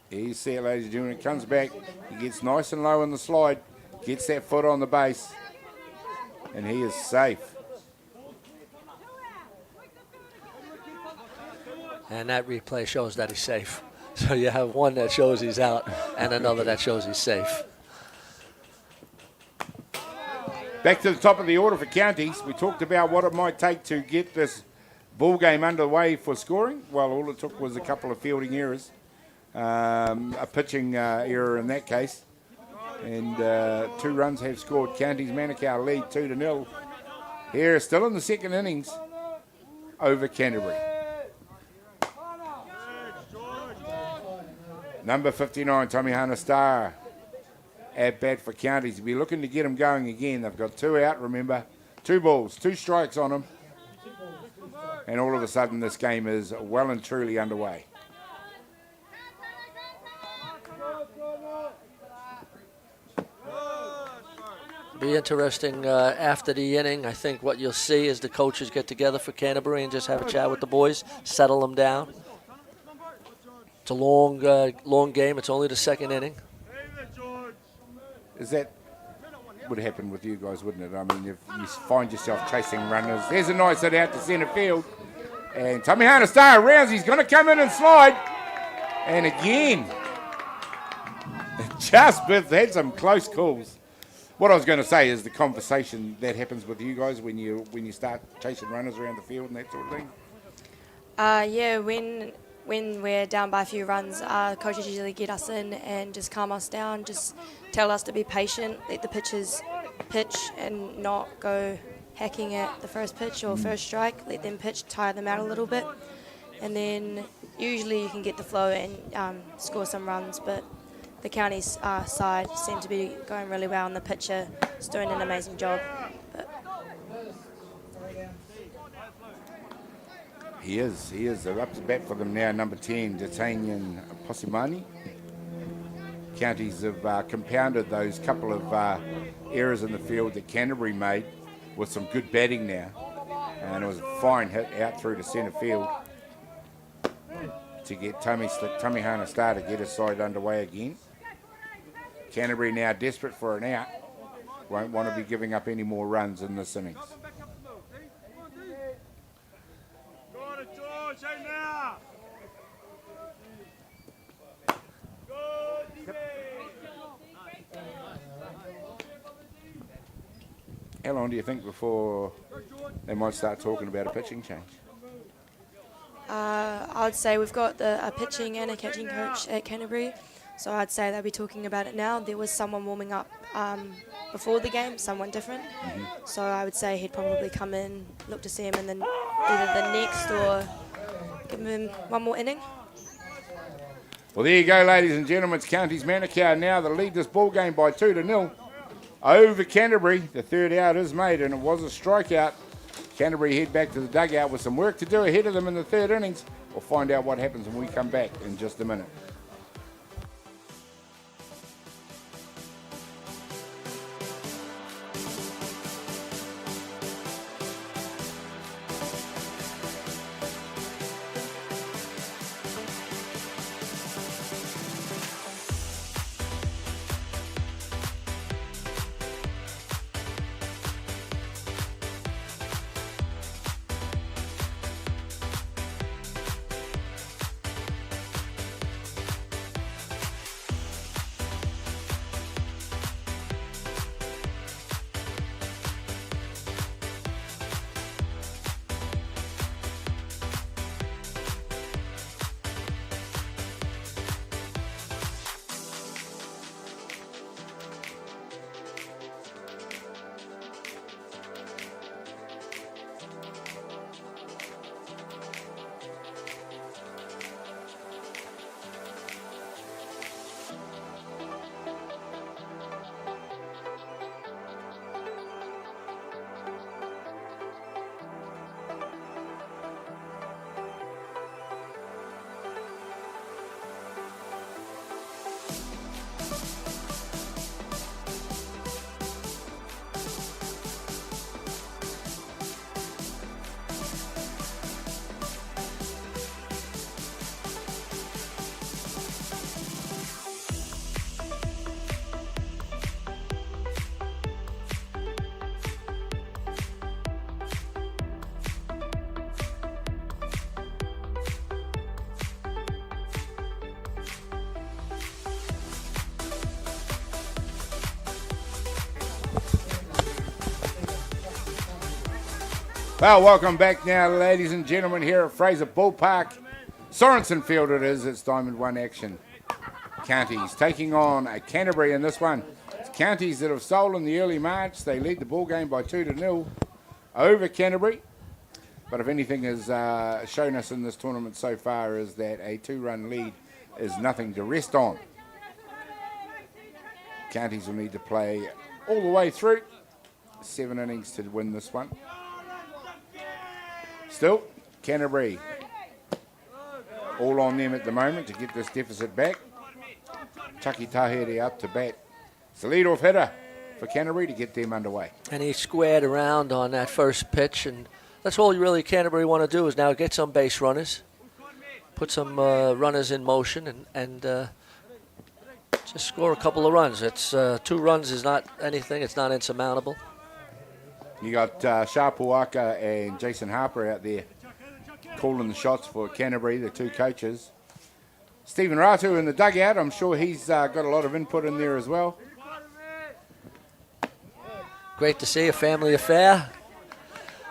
B: Here you see it, ladies and gentlemen. It comes back. He gets nice and low in the slide. Gets that foot on the base. And he is safe.
D: And that replay shows that he's safe. So you have one that shows he's out and another that shows he's safe.
B: Back to the top of the order for counties. We talked about what it might take to get this ball game underway for scoring. Well, all it took was a couple of fielding errors, a pitching error in that case, and 2 runs have scored. Counties Manukau lead 2-0. Here, still in the second innings, over Canterbury. Number 59, Tommy Hunter Star, at bat for counties. We'll be looking to get them going again. They've got 2 out, remember. 2 balls, 2 strikes on them. And all of a sudden, this game is well and truly underway.
D: Be interesting after the inning. I think what you'll see is the coaches get together for Canterbury and just have a chat with the boys, settle them down. It's a long game. It's only the second inning.
B: Is that would happen with you guys, wouldn't it? I mean, if you find yourself chasing runners, there's a nice hit out to centre field. And Tommy Hunter Star rounds, he's going to come in and slide. And again, just had some close calls. What I was going to say is the conversation that happens with you guys when you start chasing runners around the field and that sort of thing.
C: Yeah, when we're down by a few runs, coaches usually get us in and just calm us down, just tell us to be patient, let the pitchers pitch and not go hacking at the first pitch or first strike, let them pitch, tire them out a little bit, and then usually you can get the flow and score some runs, but the county's side seem to be going really well and the pitcher is doing an amazing job.
B: He is. They're up to bat for them now, number 10, D'Artagnan Posimani. Counties have compounded those couple of errors in the field that Canterbury made with some good batting now. And it was a fine hit out through to centre field to get Tommy Hunter Star to get his side underway again. Canterbury now desperate for an out. Won't want to be giving up any more runs in this innings. How long do you think before they might start talking about a pitching change?
C: I'd say we've got a pitching and a catching coach at Canterbury, so I'd say they'll be talking about it now. There was someone warming up before the game, someone different. So I would say he'd probably come in, look to see him, and then either the next or give him one more inning.
B: Well, there you go, ladies and gentlemen. It's Counties Manukau now that lead this ball game by 2-0 over Canterbury. The third out is made, and it was a strikeout. Canterbury head back to the dugout with some work to do ahead of them in the third innings. We'll find out what happens when we come back in just a minute. Well, welcome back now, ladies and gentlemen, here at Fraser Park. Sorensen Field it is. It's Diamond 1 action. Counties taking on Canterbury in this one. It's Counties that have stolen the early march. They lead the ball game by 2-0 over Canterbury. But if anything has shown us in this tournament so far is that a 2-run lead is nothing to rest on. Counties will need to play all the way through. 7 innings to win this one. Still, Canterbury all on them at the moment to get this deficit back. Chucky Tahiri up to bat. It's the lead-off hitter for Canterbury to get them underway.
D: And he squared around on that first pitch, and that's all really Canterbury want to do is now get some base runners, put some runners in motion, and just score a couple of runs. It's 2 runs is not anything. It's not insurmountable.
B: You got Shapuaka and Jason Harper out there calling the shots for Canterbury, the 2 coaches. Stephen Ratu in the dugout. I'm sure he's got a lot of input in there as well.
D: Great to see a family affair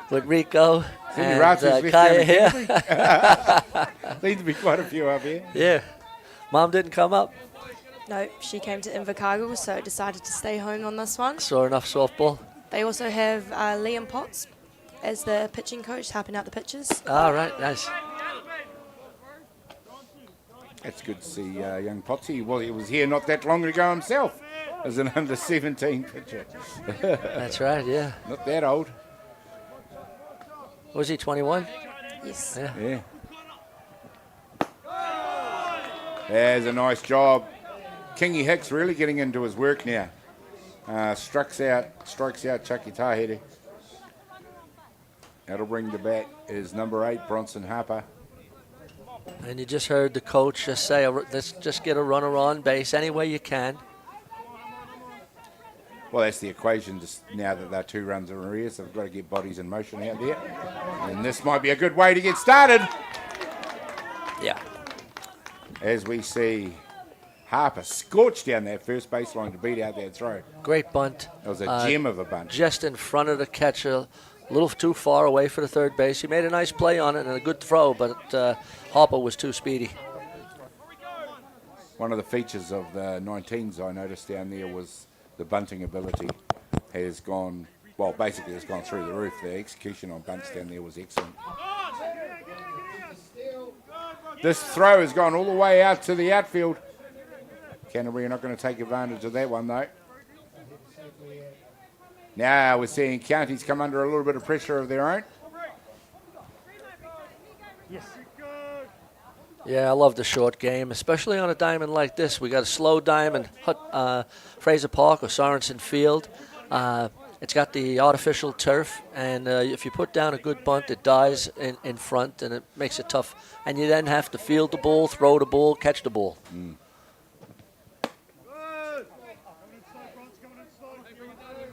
D: with Rico and
B: Ratu's
D: Kaya here.
B: Seems to be quite a few up here.
D: Yeah. Mom didn't come up.
C: No, she came to Invercargill, so decided to stay home on this one.
D: Saw enough softball.
C: They also have Liam Potts as the pitching coach, helping out the pitchers.
D: All right, nice.
B: It's good to see young Potsy. Well, he was here not that long ago himself as an under-17 pitcher.
D: That's right, yeah.
B: Not that old.
D: Was he 21?
C: Yes.
D: Yeah.
B: There's a nice job. Kingy Hicks really getting into his work now. Strikes out Chucky Tahiri. That'll bring the bat is number 8, Bronson Harper.
D: And you just heard the coach just say, let's just get a runner on base any way you can.
B: Well, that's the equation just now that they're 2 runs in arrears. They've got to get bodies in motion out there. And this might be a good way to get started.
D: Yeah.
B: As we see Harper scorched down that first baseline to beat out that throw.
D: Great bunt.
B: That was a gem of a bunt.
D: Just in front of the catcher, a little too far away for the third base. He made a nice play on it and a good throw, but Harper was too speedy.
B: One of the features of the 19s I noticed down there was the bunting ability has gone, well, basically has gone through the roof. The execution on bunts down there was excellent. This throw has gone all the way out to the outfield. Canterbury are not going to take advantage of that one, though. Now we're seeing Counties come under a little bit of pressure of their own.
D: Yeah, I love the short game, especially on a diamond like this. We got a slow diamond, Fraser Park or Sorensen Field. It's got the artificial turf, and if you put down a good bunt, it dies in front, and it makes it tough. And you then have to field the ball, throw the ball, catch the ball.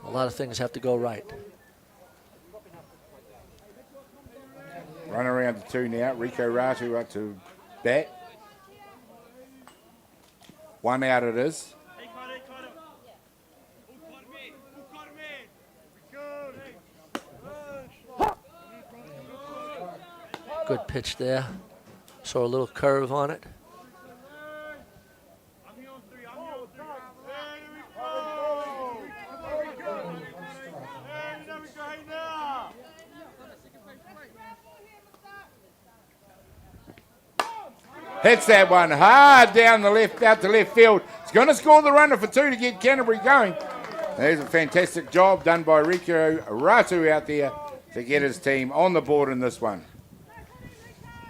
D: A lot of things have to go right.
B: Run around to 2 now. Rico Ratu up to bat. 1 out it is.
D: Good pitch there. Saw a little curve on it.
B: Hits that one hard down the left, out to left field. He's going to score the runner for 2 to get Canterbury going. There's a fantastic job done by Rico Ratu out there to get his team on the board in this one.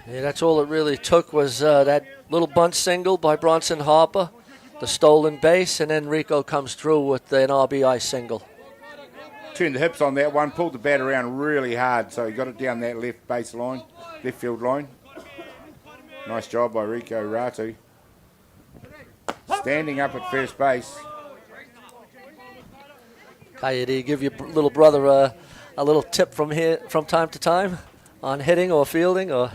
D: Yeah, that's all it really took was that little bunt single by Bronson Harper, the stolen base, and then Rico comes through with an RBI single.
B: Turned the hips on that one, pulled the bat around really hard, so he got it down that left base line, left field line. Nice job by Rico Ratu. Standing up at first base.
D: Kaya, do you give your little brother a little tip from time to time on hitting or fielding? Or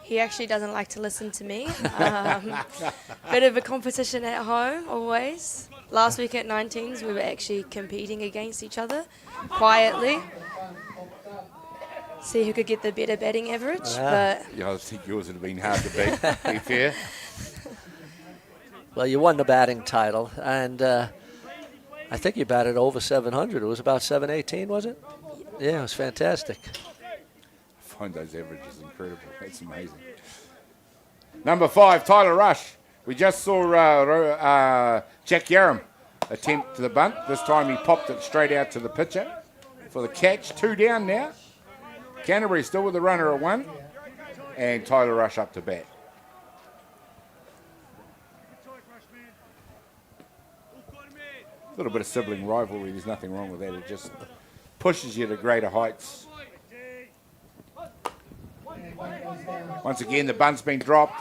C: He actually doesn't like to listen to me. Bit of a competition at home, always. Last week at 19s, we were actually competing against each other quietly. see who could get the better batting average.
D: Yeah.
C: But
B: Yeah, I think yours would have been hard to beat, to be fair.
D: Well, you won the batting title, and I think you batted over 700. It was about 718, was it? Yeah, it was fantastic.
B: I find those averages incredible. That's amazing. Number 5, Tyler Rush. We just saw Jack Yarram attempt the bunt. This time he popped it straight out to the pitcher for the catch. 2 down now. Canterbury still with the runner at 1. And Tyler Rush up to bat. A little bit of sibling rivalry. There's nothing wrong with that. It just pushes you to greater heights. Once again, the bunt's been dropped.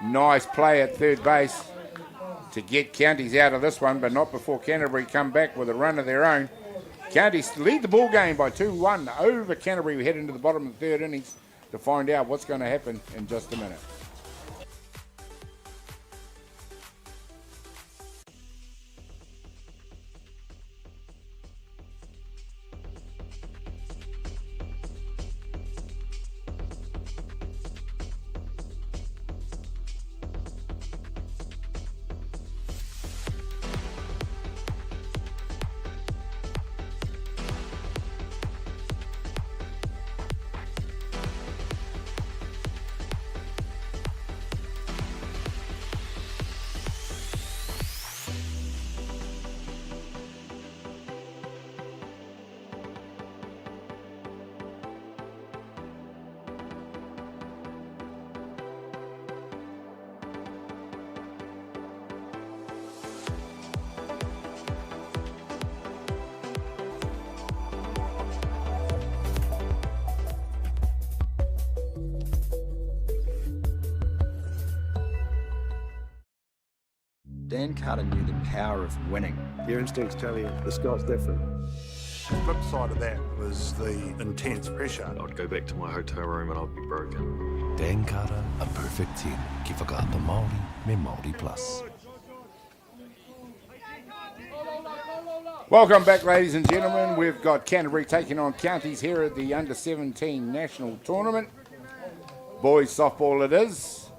B: Nice play at third base to get Counties out of this one, but not before Canterbury come back with a run of their own. Counties lead the ball game by 2-1 over Canterbury. We head into the bottom of the third innings to find out what's going to happen in just a minute.
I: Dan Carter knew the power of winning.
J: Your instincts tell you the sky's different.
A: The flip side of that was the intense pressure.
K: I'd go back to my hotel room and I'd be broken.
L: Dan Carter, a perfect 10. Ki whakaata Māori, me Māori Plus.
B: Welcome back, ladies and gentlemen. We've got Canterbury taking on Counties here at the Under-17 National Tournament. Boys softball it is.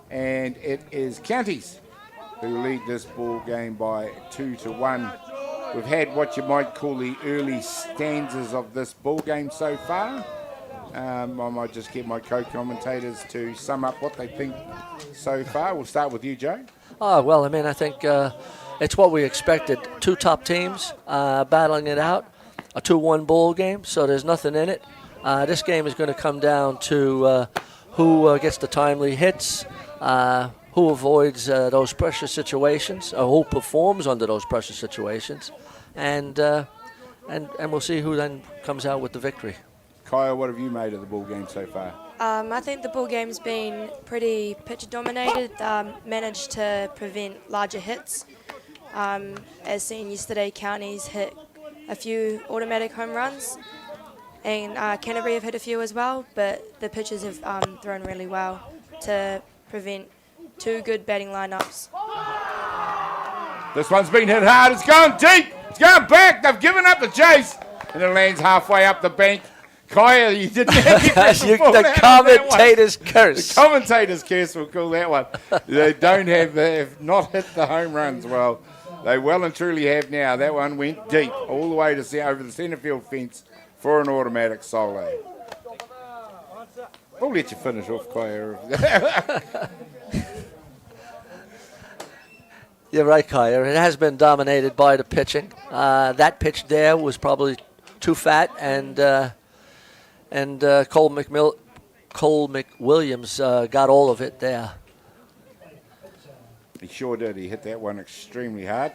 B: And it is Counties who lead this ball game by 2-1. We've had what you might call the early stanzas of this ball game so far. I might just get my co-commentators to sum up what they think so far. We'll start with you, Joe.
D: Oh, well, I mean, I think it's what we expected. 2 top teams battling it out, a 2-1 ball game, so there's nothing in it. This game is going to come down to who gets the timely hits, who avoids those pressure situations, or who performs under those pressure situations, and we'll see who then comes out with the victory.
B: Kaya, what have you made of the ball game so far?
C: I think the ball game's been pretty pitcher dominated. Managed to prevent larger hits. As seen yesterday, Counties hit a few automatic home runs, and Canterbury have hit a few as well. But the pitchers have thrown really well to prevent 2 good batting lineups.
B: This one's been hit hard. It's gone deep. It's gone back. They've given up the chase, and it lands halfway up the bank. Kaya, you didn't have
D: the commentator's curse.
B: The commentator's curse will call that one. They have not hit the home runs well. They well and truly have now. That one went deep, all the way to over the centre field fence for an automatic solo. We'll let you finish off, Kaya.
D: You're right, Kaya. It has been dominated by the pitching. That pitch there was probably too fat, and Cole McWilliams got all of it there.
B: He sure did. He hit that one extremely hard.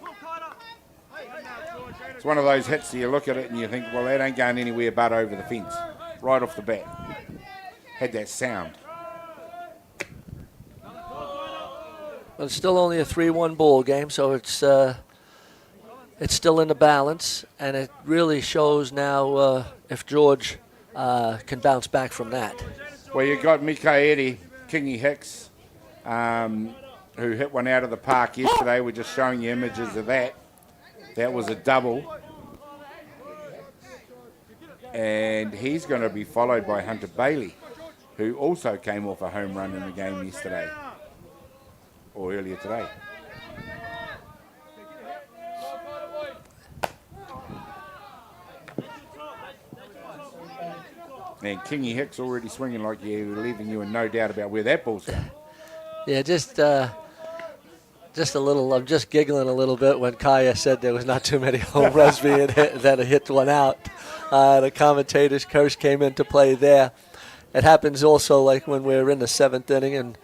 B: It's one of those hits that you look at it and you think, well, that ain't going anywhere but over the fence, right off the bat. Had that sound.
D: Well, it's still only a 3-1 ball game, so it's still in the balance, and it really shows now if George can bounce back from that.
B: Well, you got Mikaeli, Kingy Hicks, who hit one out of the park yesterday. We're just showing you images of that. That was a double. And he's going to be followed by Hunter Bailey, who also came off a home run in the game yesterday, or earlier today. And Kingy Hicks already swinging like you, leaving you in no doubt about where that ball's going.
D: Yeah, just a little. I'm just giggling a little bit when Kaya said there was not too many home runs being hit, that had hit one out. The commentator's curse came into play there. It happens also like when we're in the 7th inning and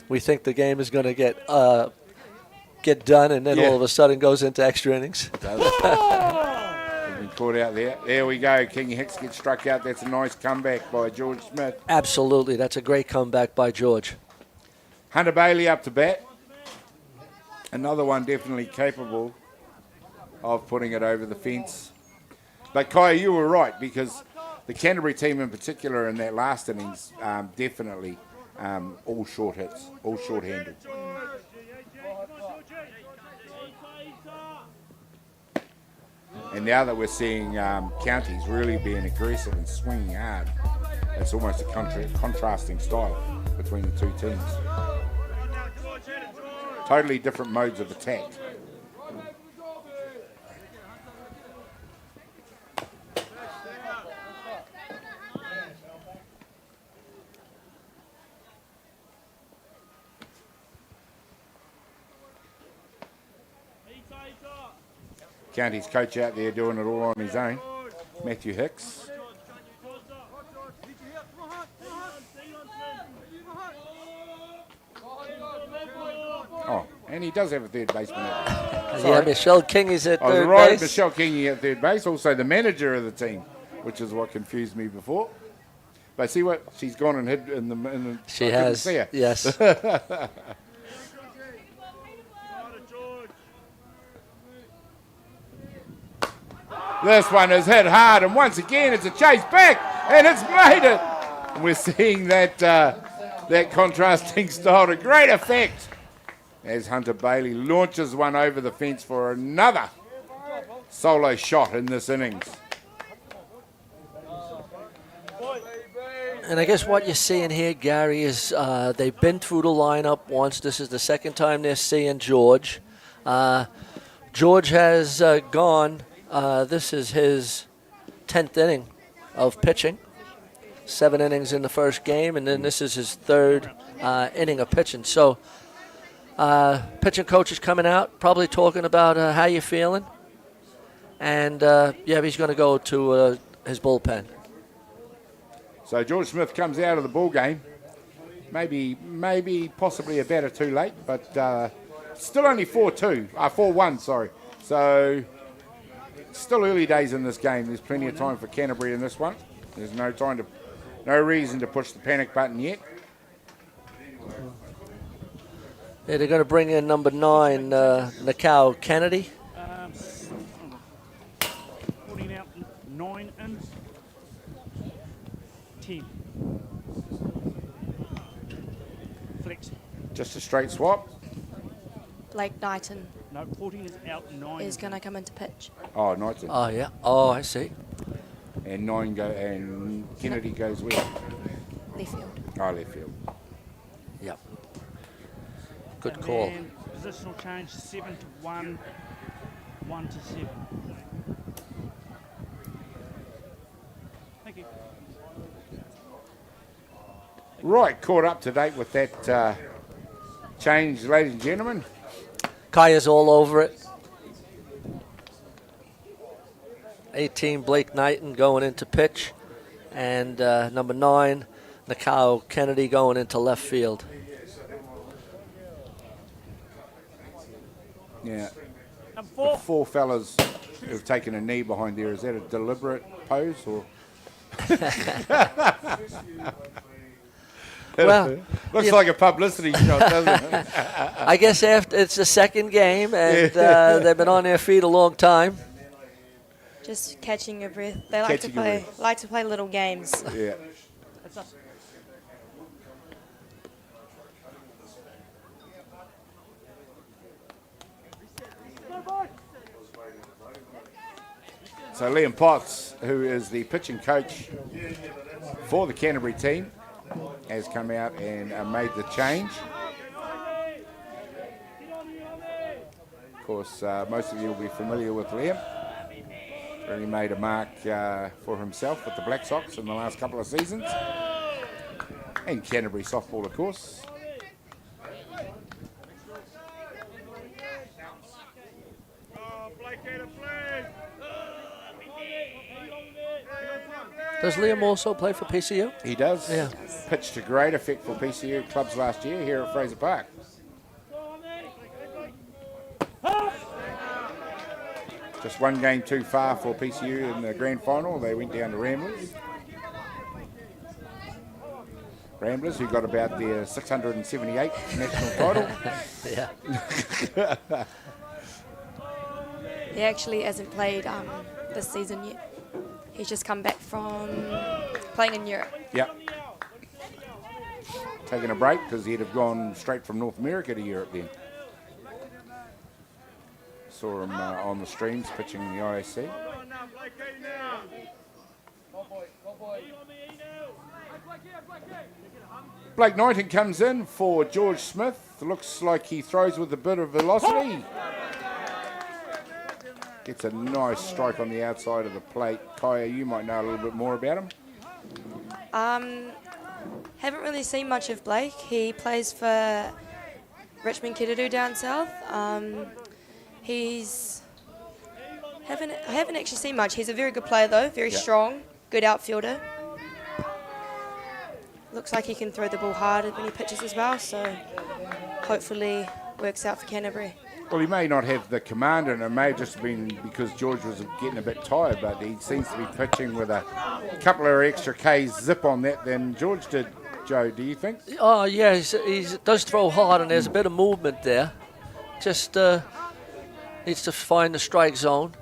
D: we think the game is going to get done, and then all of a sudden goes into extra innings.
B: Been caught out there. There we go. Kingy Hicks gets struck out. That's a nice comeback by George Smith.
D: Absolutely, that's a great comeback by George.
B: Hunter Bailey up to bat. Another one definitely capable of putting it over the fence. But Kaya, you were right, because the Canterbury team in particular in that last innings definitely all short hits, all short-handed. And now that we're seeing counties really being aggressive and swinging hard, it's almost a contrasting style between the two teams. Totally different modes of attack. County's coach out there doing it all on his own, Matthew Hicks. Oh, and he does have a third baseman out there.
D: Yeah, Michelle King is at
B: I was
D: third
B: right,
D: base.
B: Michelle King at third base, also the manager of the team, which is what confused me before. But see what? She's gone and hid in the
D: She
B: I couldn't
D: has,
B: see her.
D: yes.
B: This one is hit hard, and once again it's a chase back, and it's made it. And we're seeing that that contrasting style to great effect as Hunter Bailey launches one over the fence for another solo shot in this innings.
D: And I guess what you're seeing here, Gary, is they've been through the lineup once. This is the second time they're seeing George. George has gone. This is his 10th inning of pitching. 7 innings in the first game, and then this is his 3rd inning of pitching. So pitching coach is coming out, probably talking about how you're feeling. And, he's going to go to his bullpen.
B: So George Smith comes out of the ball game. Maybe possibly a batter too late, but still only 4-1, sorry. So still early days in this game. There's plenty of time for Canterbury in this one. There's no reason to push the panic button yet.
D: Yeah, they're going to bring in number 9, Manukau Kennedy.
E: 14 out, 9 in, 10. Flex.
B: Just a straight swap.
C: Blake Knighton
E: No, 14 is out, 9
C: is going to come into pitch.
B: Oh, Knighton.
D: Oh, yeah. Oh, I see.
B: And and Kennedy goes where?
C: Left field.
B: Oh, left field.
D: Yep. Good
E: And
D: call.
E: then positional change 7 to 1, 1 to 7. Thank you.
B: Right, caught up to date with that change, ladies and gentlemen.
D: Kaya's all over it. 18, Blake Knighton going into pitch. And number 9, Manukau Kennedy going into left field.
B: Yeah.
E: Number 4.
B: The 4 fellas who've taken a knee behind there, is that a deliberate pose or?
D: Well,
B: looks like a publicity shot, doesn't it?
D: I guess after it's the second game, and they've been on their feet a long time.
C: Just catching your breath. They like to play little games.
B: Yeah.
E: That's us.
B: So Liam Potts, who is the pitching coach for the Canterbury team, has come out and made the change. Of course, most of you will be familiar with Liam. Really made a mark for himself with the Black Sox in the last couple of seasons. And Canterbury softball, of course.
D: Does Liam also play for PCU?
B: He does.
D: Yeah.
B: Pitched to great effect for PCU clubs last year here at Fraser Park. Just one game too far for PCU in the grand final. They went down to Ramblers. Ramblers, who got about their 678th national title.
D: Yeah.
C: He actually hasn't played this season yet. He's just come back from playing in Europe.
B: Yep. Taking a break because he'd have gone straight from North America to Europe then. Saw him on the streams pitching the IAC. Blake Knighton comes in for George Smith. Looks like he throws with a bit of velocity. Gets a nice strike on the outside of the plate. Kaya, you might know a little bit more about him.
C: Haven't really seen much of Blake. He plays for Richmond Kidadu down south. I haven't actually seen much. He's a very good player though, very strong, good outfielder. Looks like he can throw the ball hard when he pitches as well, so hopefully works out for Canterbury.
B: Well, he may not have the command, and it may have just been because George was getting a bit tired, but he seems to be pitching with a couple of extra Ks zip on that than George did. Joe, do you think?
D: Oh, yeah, he does throw hard, and there's a bit of movement there. Just needs to find the strike zone.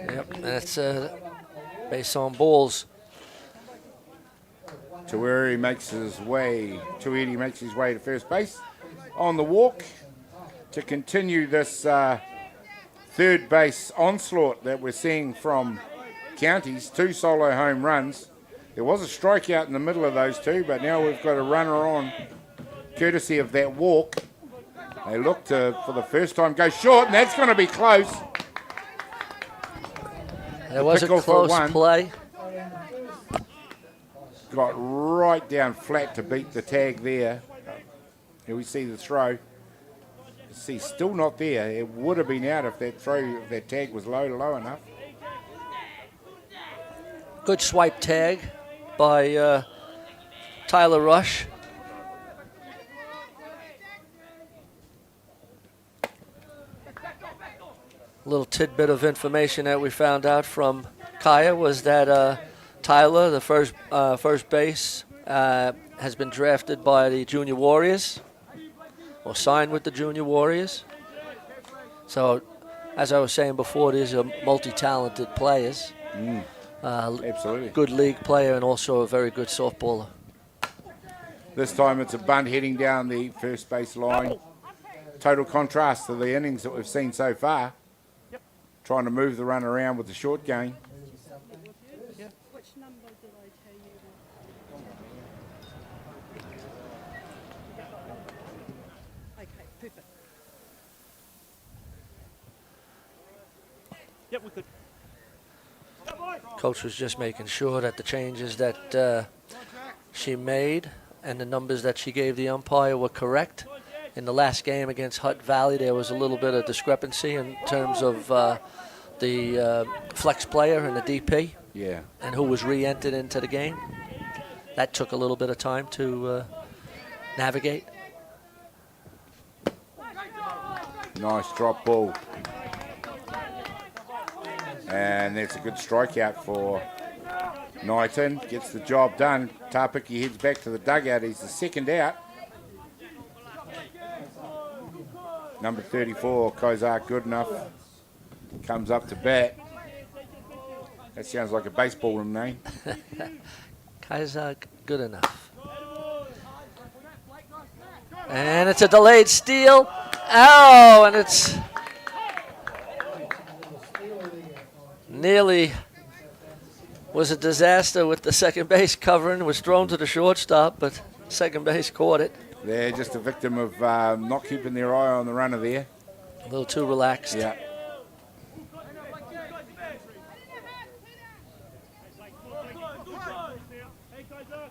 D: Yep, that's based on balls.
B: To where he makes his way, Tuidi makes his way to first base on the walk to continue this third base onslaught that we're seeing from Counties. 2 solo home runs. There was a strikeout in the middle of those two, but now we've got a runner on courtesy of that walk. They look to, for the first time, go short, and that's going to be close.
D: There was a close play.
B: Got right down flat to beat the tag there. Here we see the throw. See, still not there. It would have been out if that tag was low enough.
D: Good swipe tag by Tyler Rush. A little tidbit of information that we found out from Kaya was that Tyler, the first base, has been drafted by the Junior Warriors, or signed with the Junior Warriors. So, as I was saying before, these are multi-talented players.
B: Absolutely.
D: Good league player and also a very good softballer.
B: This time it's a bunt heading down the first base line. Total contrast to the innings that we've seen so far. Trying to move the run around with the short game.
E: Which number did I tell you? Okay, perfect. Yep, we could.
D: Coach was just making sure that the changes that she made and the numbers that she gave the umpire were correct. In the last game against Hutt Valley, there was a little bit of discrepancy in terms of the flex player and the DP.
B: Yeah.
D: And who was re-entered into the game. That took a little bit of time to navigate.
B: Nice drop ball. And that's a good strikeout for Knighton. Gets the job done. Tarpiki heads back to the dugout. He's the second out. Number 34, Kozak Goodenough, comes up to bat. That sounds like a baseball name.
D: Kozak Goodenough. And it's a delayed steal. Oh, and it's nearly was a disaster with the second base covering. Was thrown to the shortstop, but second base caught it.
B: They're just a victim of not keeping their eye on the runner there.
D: A little too relaxed.
B: Yeah.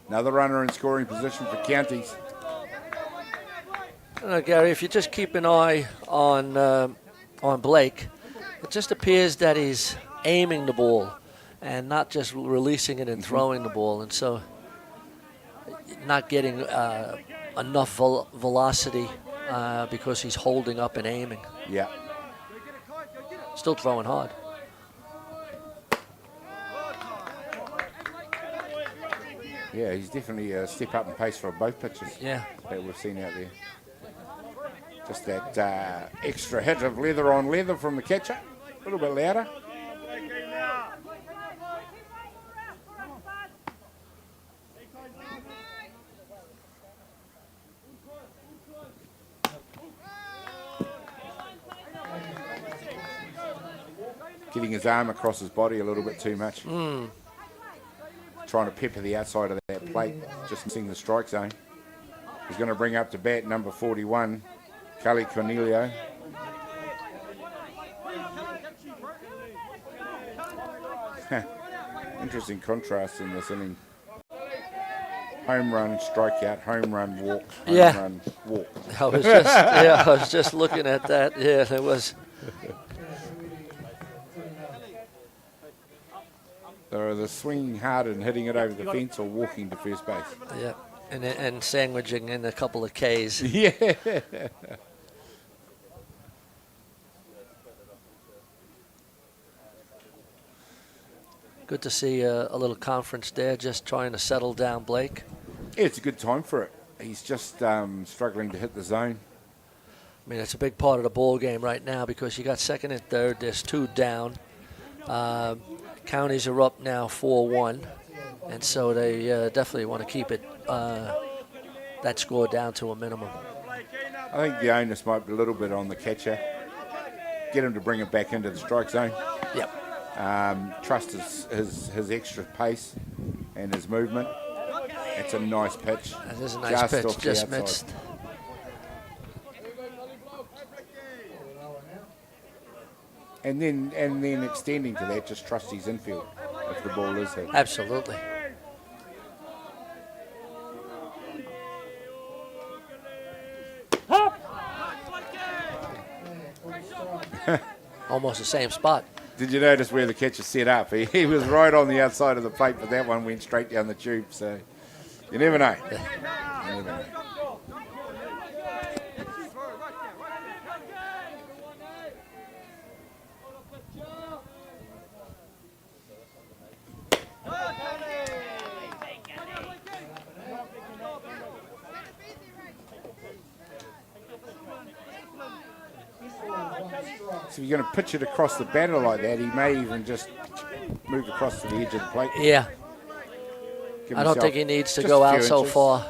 B: Another runner in scoring position for Counties.
D: Gary, if you just keep an eye on Blake, it just appears that he's aiming the ball and not just releasing it and throwing the ball, and so not getting enough velocity because he's holding up and aiming.
B: Yeah.
D: Still throwing hard.
B: Yeah, he's definitely a step up in pace for both pitches.
D: Yeah.
B: That we've seen out there. Just that extra hit of leather on leather from the catcher. A little bit louder. Getting his arm across his body a little bit too much. Trying to pepper the outside of that plate, just missing the strike zone. He's going to bring up to bat number 41, Kelly Cornelio. Interesting contrast in this inning. Home run, strikeout, home run, walk, home run, walk.
D: I was just looking at that. Yeah, there was.
B: They're either swinging hard and hitting it over the fence or walking to first base.
D: Yeah, and sandwiching in a couple of Ks.
B: Yeah.
D: Good to see a little conference there, just trying to settle down Blake.
B: Yeah, it's a good time for it. He's just struggling to hit the zone.
D: I mean, it's a big part of the ball game right now because you got second and third. There's two down. Counties are up now 4-1, and so they definitely want to keep it that score down to a minimum.
B: I think the onus might be a little bit on the catcher. Get him to bring it back into the strike zone.
D: Yep.
B: Trust his extra pace and his movement. It's a nice pitch.
D: That is a nice pitch, just missed.
B: And then extending to that, just trust his infield if the ball is hit.
D: Absolutely. Almost the same spot.
B: Did you notice where the catcher set up? He was right on the outside of the plate, but that one went straight down the tube. So you never know. You never know. So if you're going to pitch it across the batter like that, he may even just move across to the edge of the plate.
D: Yeah. I don't think he needs to go out so far.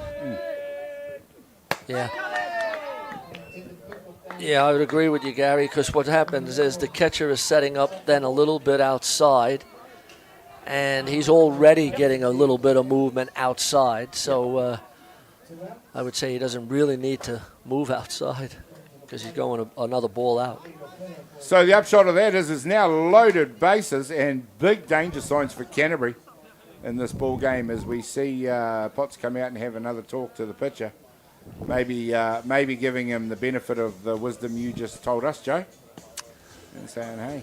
D: Yeah. Yeah, I would agree with you, Gary, because what happens is the catcher is setting up then a little bit outside, and he's already getting a little bit of movement outside. So I would say he doesn't really need to move outside because he's going another ball out.
B: So the upshot of that is now loaded bases and big danger signs for Canterbury in this ball game as we see Potts come out and have another talk to the pitcher. Maybe giving him the benefit of the wisdom you just told us, Joe, and saying, hey,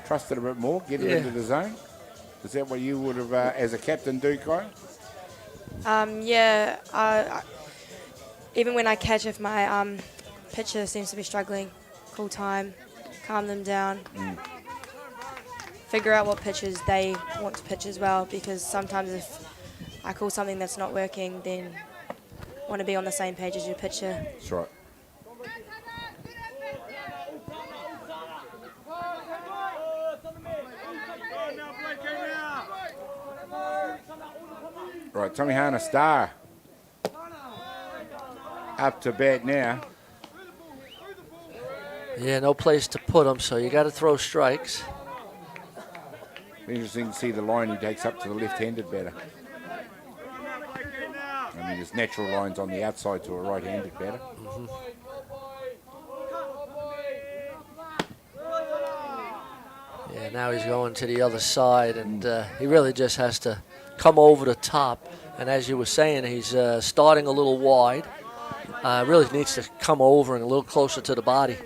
B: trust it a bit more, get it into the zone. Is that what you would have, as a captain, do, Kyle?
C: Yeah. Even when I catch, if my pitcher seems to be struggling, cool time, calm them down, figure out what pitches they want to pitch as well, because sometimes if I call something that's not working, then I want to be on the same page as your pitcher.
B: That's right. Right, Tommy Hana Star up to bat now.
D: Yeah, no place to put him, so you got to throw strikes.
B: Interesting to see the line he takes up to the left-handed batter. I mean, there's natural lines on the outside to a right-handed batter.
D: Yeah, now he's going to the other side, and he really just has to come over the top. And as you were saying, he's starting a little wide. Really needs to come over and a little closer to the body.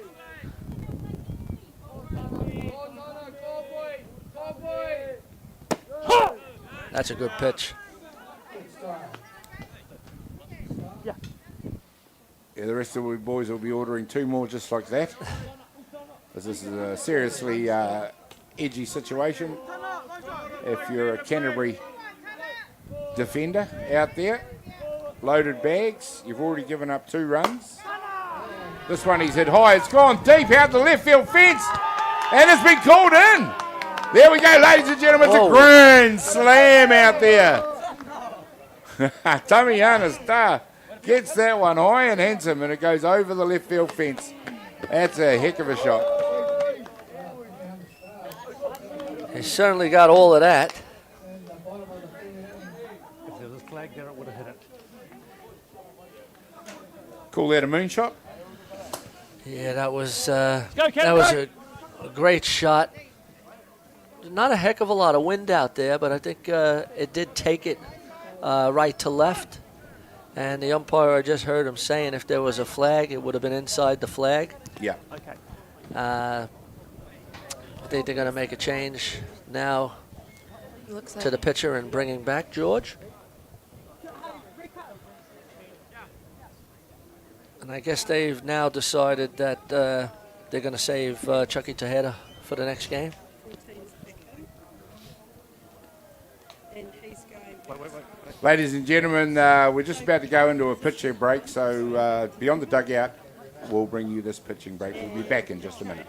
D: That's a good pitch.
B: Yeah, the rest of the boys will be ordering 2 more just like that. Because this is a seriously edgy situation. If you're a Canterbury defender out there, loaded bags, you've already given up 2 runs. This one he's hit high, it's gone deep out the left field fence, and it's been called in. There we go, ladies and gentlemen, it's a grand slam out there. Tamiana Star gets that one high and handsome, and it goes over the left field fence. That's a heck of a shot.
D: He certainly got all of that.
E: If there was a flag there, it would have hit it.
B: Call that a moonshot?
D: Yeah, that was a great shot. Not a heck of a lot of wind out there, but I think it did take it right to left. And the umpire, I just heard him saying if there was a flag, it would have been inside the flag.
B: Yeah.
E: Okay.
D: I think they're going to make a change now to the pitcher and bringing back George. And I guess they've now decided that they're going to save Chucky Tejeda for the next game.
B: Ladies and gentlemen, we're just about to go into a pitching break, so beyond the dugout, we'll bring you this pitching break. We'll be back in just a minute.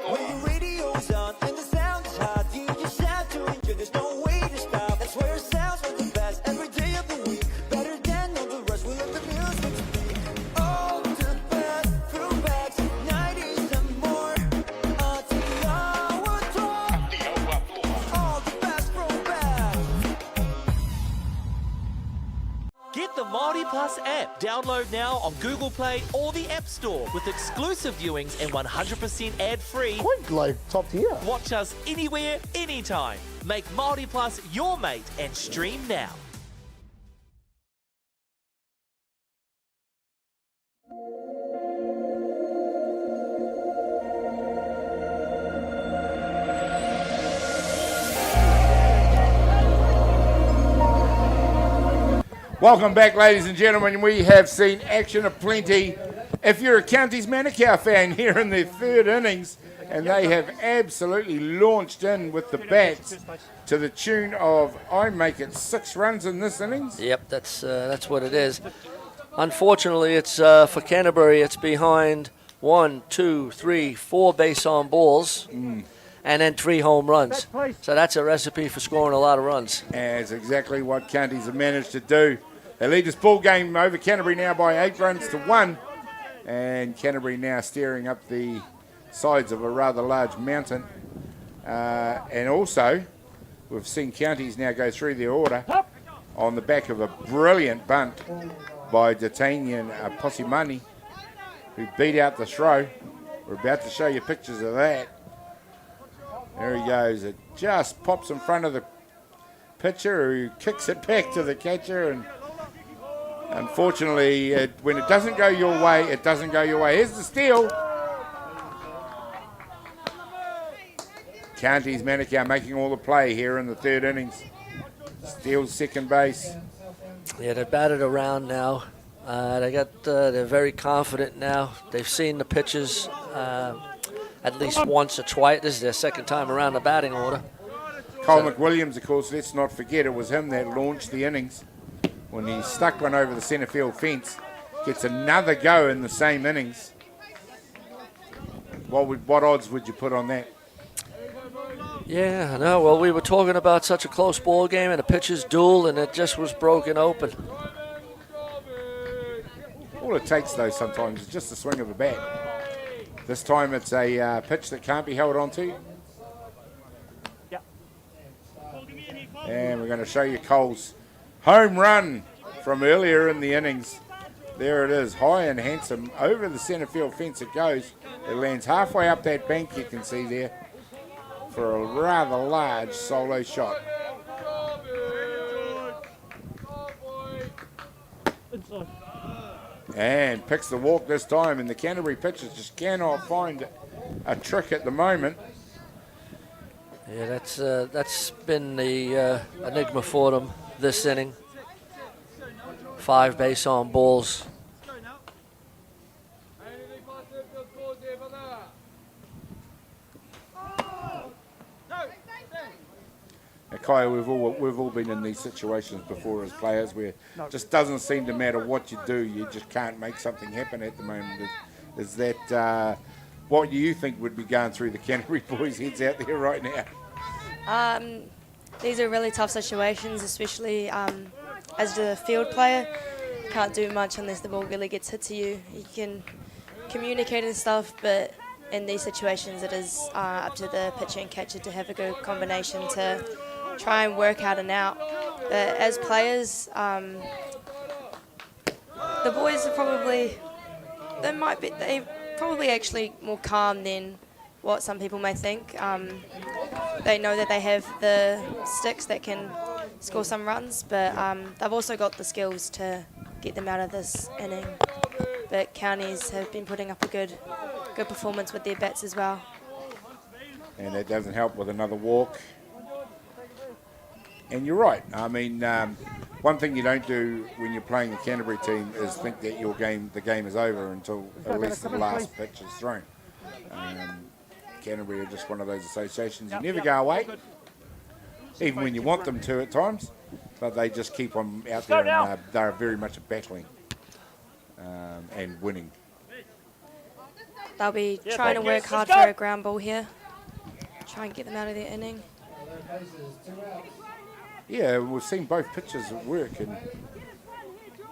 M: When the radio's on and the sound is hot, you just have to enjoy. There's no way to stop. That's where it sounds like the best every day of the week. Better than all the rest. We let the music speak. All the best throwbacks, 90s and more. All the best throwbacks.
N: Get the Māori Plus app. Download now on Google Play or the App Store with exclusive viewings and 100% ad-free.
O: Quite like top tier.
N: Watch us anywhere, anytime. Make Māori Plus your mate and stream now.
B: Welcome back, ladies and gentlemen. We have seen action aplenty. If you're a Counties Manukau fan here in their 3rd innings, and they have absolutely launched in with the bats to the tune of, I make it 6 runs in this innings.
D: Yep, that's what it is. Unfortunately, it's for Canterbury, it's behind 1, 2, 3, 4 base on balls. And then 3 home runs. So that's a recipe for scoring a lot of runs.
B: And it's exactly what Counties have managed to do. They lead this ball game over Canterbury now by 8 runs to 1. And Canterbury now staring up the sides of a rather large mountain. And also, we've seen Counties now go through their order on the back of a brilliant bunt by D'Artagnan Possimani, who beat out the throw. We're about to show you pictures of that. There he goes. It just pops in front of the pitcher, who kicks it back to the catcher. And unfortunately, when it doesn't go your way, it doesn't go your way. Here's the steal. Counties Manukau making all the play here in the 3rd innings. Steals second base.
D: Yeah, they're batted around now. They're very confident now. They've seen the pitches at least once or twice. This is their 2nd time around the batting order.
B: Cole McWilliams, of course, let's not forget, it was him that launched the innings when he stuck one over the centre field fence. Gets another go in the same innings. What odds would you put on that?
D: Yeah, I know. Well, we were talking about such a close ball game and a pitcher's duel, and it just was broken open.
B: All it takes, though, sometimes is just the swing of a bat. This time it's a pitch that can't be held onto.
E: Yep.
B: And we're going to show you Cole's home run from earlier in the innings. There it is, high and handsome. Over the centre field fence it goes. It lands halfway up that bank you can see there for a rather large solo shot. And picks the walk this time, and the Canterbury pitchers just cannot find a trick at the moment.
D: Yeah, that's been the enigma for them this inning. 5 base on balls.
B: Now, Kaya, we've all been in these situations before as players where it just doesn't seem to matter what you do, you just can't make something happen at the moment. Is that what you think would be going through the Canterbury boys' heads out there right now?
C: These are really tough situations, especially as the field player. You can't do much unless the ball really gets hit to you. You can communicate and stuff, but in these situations it is up to the pitcher and catcher to have a good combination to try and work out and out. But as players, the boys are probably actually more calm than what some people may think. They know that they have the sticks that can score some runs, but they've also got the skills to get them out of this inning. But Counties have been putting up a good performance with their bats as well.
B: And that doesn't help with another walk. And you're right. I mean, one thing you don't do when you're playing the Canterbury team is think that the game is over until at least the last pitch is thrown. Canterbury are just one of those associations you never go away, even when you want them to at times, but they just keep on out there, and they're very much battling and winning.
C: They'll be trying to work hard for a ground ball here. Try and get them out of their inning.
B: Yeah, we've seen both pitches work and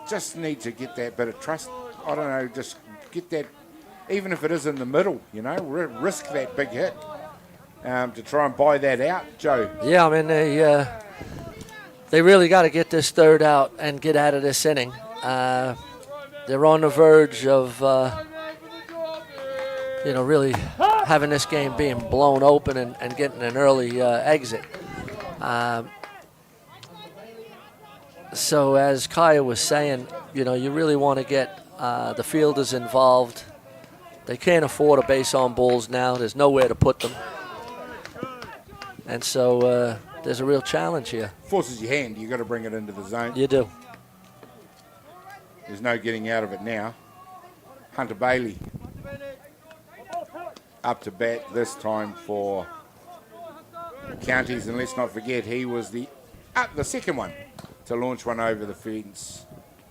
B: just need to get that bit of trust. I don't know, just get that, even if it is in the middle, you know, risk that big hit to try and buy that out, Joe.
D: Yeah, I mean, they really got to get this third out and get out of this inning. They're on the verge of, really having this game being blown open and getting an early exit. So as Kaya was saying, you really want to get the fielders involved. They can't afford a base on balls now. There's nowhere to put them. And so there's a real challenge here.
B: Forces your hand. You've got to bring it into the zone.
D: You do.
B: There's no getting out of it now. Hunter Bailey up to bat this time for Counties. And let's not forget, he was the second one to launch one over the fence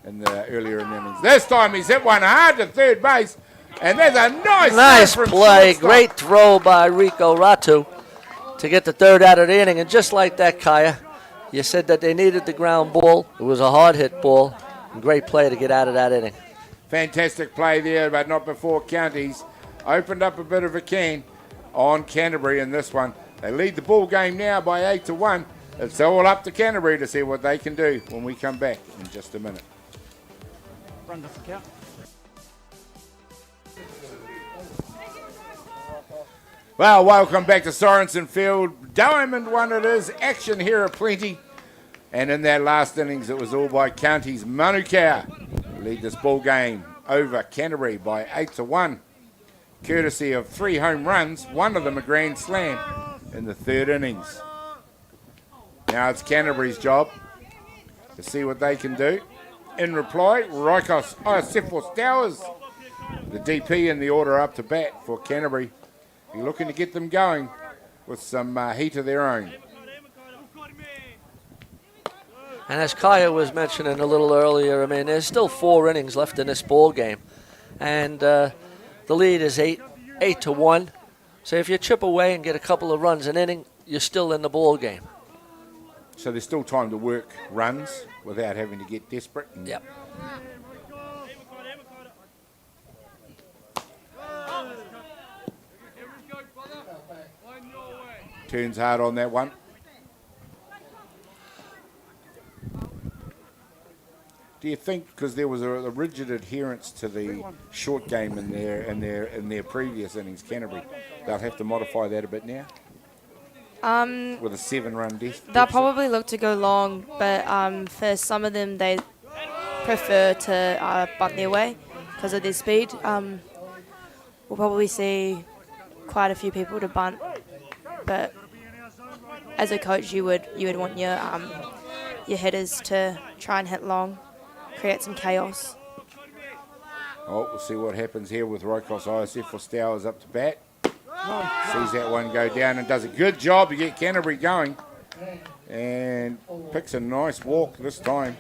B: in the earlier innings. This time he's hit one hard to third base. And there's a nice
D: play.
B: Shortstop.
D: Great throw by Rico Ratu to get the third out of the inning. And just like that, Kaya, you said that they needed the ground ball. It was a hard hit ball. And great play to get out of that inning.
B: Fantastic play there, but not before Counties opened up a bit of a can on Canterbury in this one. They lead the ball game now by 8-1. It's all up to Canterbury to see what they can do when we come back in just a minute.
E: Run doesn't count.
B: Well, welcome back to Sorensen Field. Diamond one it is. Action here aplenty. And in that last innings, it was all by Counties. Manukau lead this ball game over Canterbury by 8-1. Courtesy of 3 home runs, one of them a grand slam in the third innings. Now it's Canterbury's job to see what they can do. In reply, Rikos Iosifos Towers, the DP in the order up to bat for Canterbury. Be looking to get them going with some heat of their own.
D: And as Kaya was mentioning a little earlier, I mean, there's still 4 innings left in this ball game. And the lead is 8-1. So if you chip away and get a couple of runs an inning, you're still in the ball game.
B: So there's still time to work runs without having to get desperate.
D: Yep.
B: Turns hard on that one. Do you think, because there was a rigid adherence to the short game in their previous innings, Canterbury, they'll have to modify that a bit now? With a 7-run deficit?
C: They'll probably look to go long, but for some of them, they prefer to bunt their way because of their speed. We'll probably see quite a few people to bunt, but as a coach, you would want your hitters to try and hit long, create some chaos.
B: Oh, we'll see what happens here with Rokos ISF for Stowers up to bat. Sees that one go down and does a good job to get Canterbury going. And picks a nice walk this time.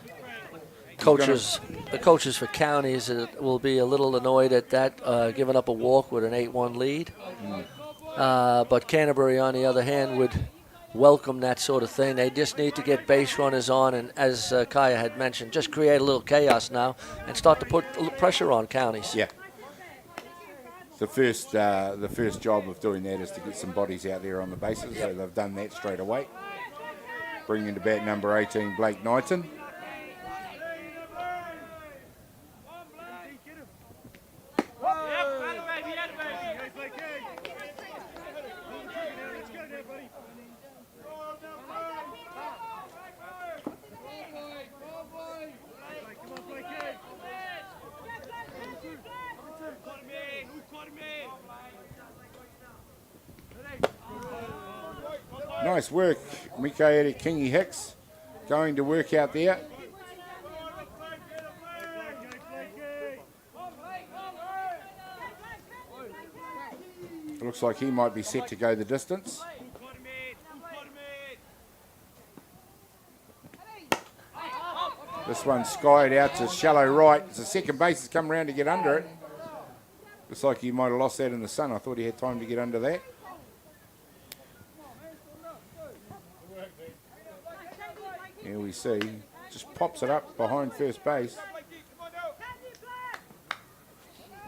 D: The coaches for counties will be a little annoyed at that, giving up a walk with an 8-1 lead. But Canterbury, on the other hand, would welcome that sort of thing. They just need to get base runners on, and as Kaya had mentioned, just create a little chaos now and start to put a little pressure on counties.
B: Yeah. The first job of doing that is to get some bodies out there on the bases, so they've done that straight away. Bringing to bat number 18, Blake Knighton. Nice work, Mikaeli Kingy Hicks, going to work out there. Looks like he might be set to go the distance. This one skied out to shallow right. The second base has come around to get under it. Looks like he might have lost that in the sun. I thought he had time to get under that. Here we see, just pops it up behind first base.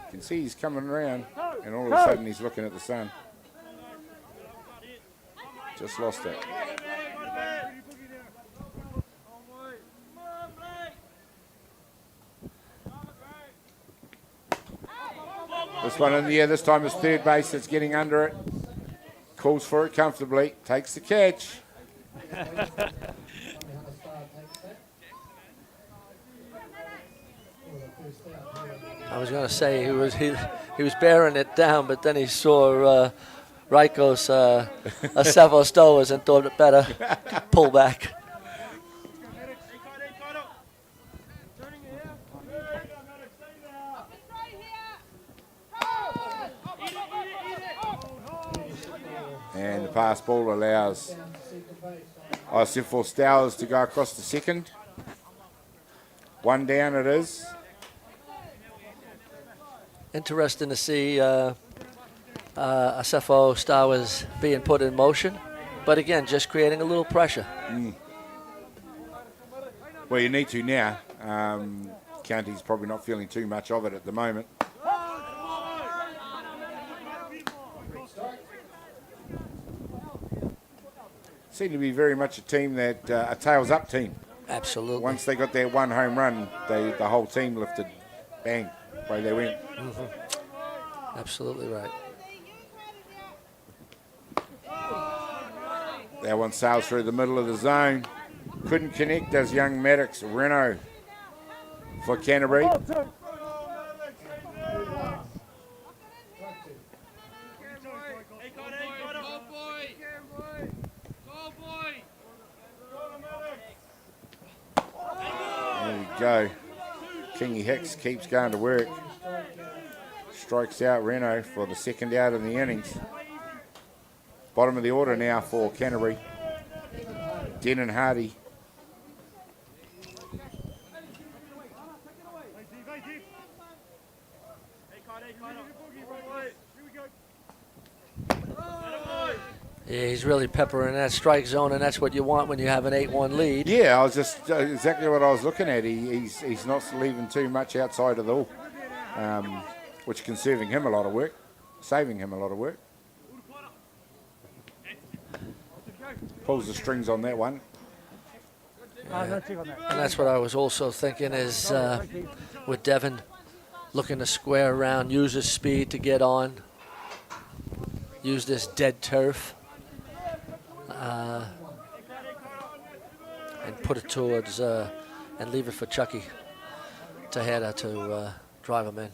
B: You can see he's coming around, and all of a sudden he's looking at the sun. Just lost it. This one in the air, this time is third base, it's getting under it. Calls for it comfortably, takes the catch.
D: I was going to say he was bearing it down, but then he saw Raikos Savo Stowers and thought it better pull back.
B: And the pass ball allows ISF Stowers to go across the second. One down it is.
D: Interesting to see Asefo Stowers being put in motion, but again, just creating a little pressure.
B: Well, you need to now. County's probably not feeling too much of it at the moment. Seem to be very much a team that a tails up team.
D: Absolutely.
B: Once they got their one home run, the whole team lifted. Bang, away they went.
D: Absolutely right.
B: That one sails through the middle of the zone. Couldn't connect, does young Maddox. Renault for Canterbury. There we go. Kingy Hicks keeps going to work. Strikes out Renault for the second out in the innings. Bottom of the order now for Canterbury. Denon Hardy.
D: Yeah, he's really peppering that strike zone, and that's what you want when you have an 8-1 lead.
B: Yeah, I was just exactly what I was looking at. He's not leaving too much outside of the hole, which can saving him a lot of work. Pulls the strings on that one.
D: And that's what I was also thinking is with Devon looking to square around, use his speed to get on, use this dead turf, and put it towards, and leave it for Chucky Taheta to drive him in.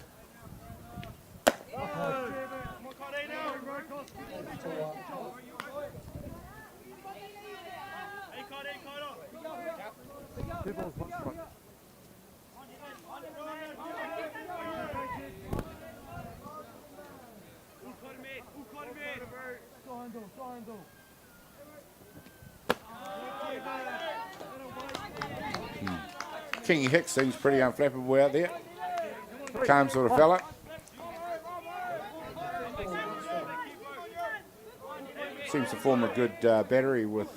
B: Kingy Hicks seems pretty unflappable out there. Calm sort of fella. Seems to form a good battery with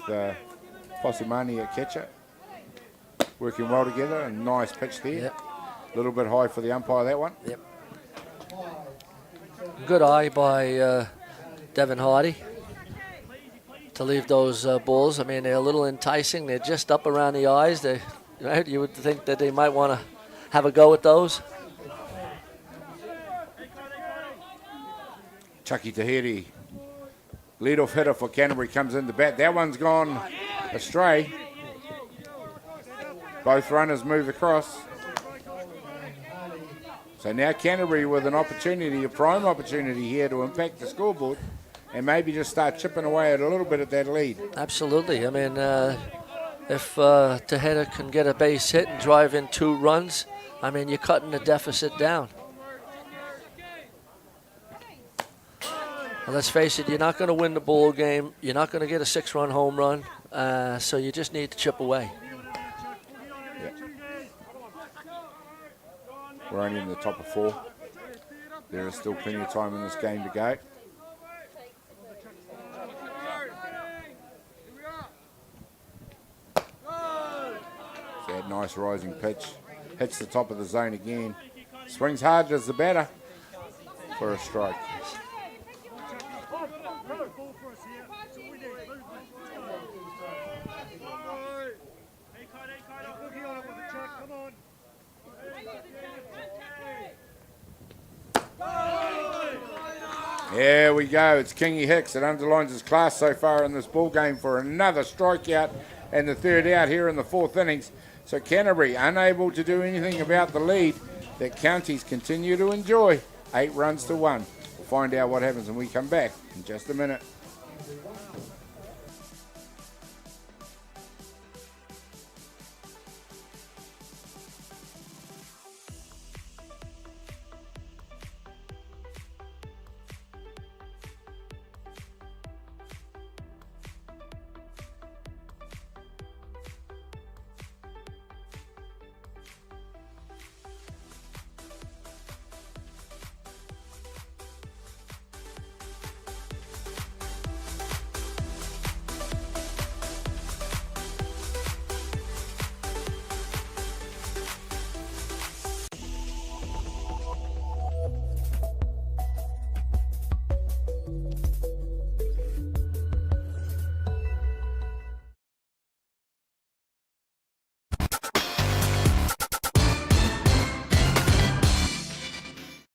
B: Posimani at catcher. Working well together, and nice pitch there.
D: Yep.
B: A little bit high for the umpire, that one.
D: Yep. Good eye by Devon Hardy to leave those balls. I mean, they're a little enticing. They're just up around the eyes. They, right? You would think that they might want to have a go at those.
B: Chucky Taheta, leadoff hitter for Canterbury, comes in the bat. That one's gone astray. Both runners move across. So now Canterbury with an opportunity, a prime opportunity here to impact the scoreboard and maybe just start chipping away at a little bit at that lead.
D: Absolutely. I mean, if Taheta can get a base hit and drive in 2 runs, I mean, you're cutting the deficit down. Well, let's face it, you're not going to win the ball game. You're not going to get a 6-run home run. So you just need to chip away.
B: We're only in the top of 4. There is still plenty of time in this game to go. So that nice rising pitch. Hits the top of the zone again. Swings hard as the batter for a strike. There we go. It's Kingy Hicks. It underlines his class so far in this ball game for another strikeout and the 3rd out here in the 4th innings. So Canterbury unable to do anything about the lead that counties continue to enjoy. 8 runs to 1. We'll find out what happens when we come back in just a minute.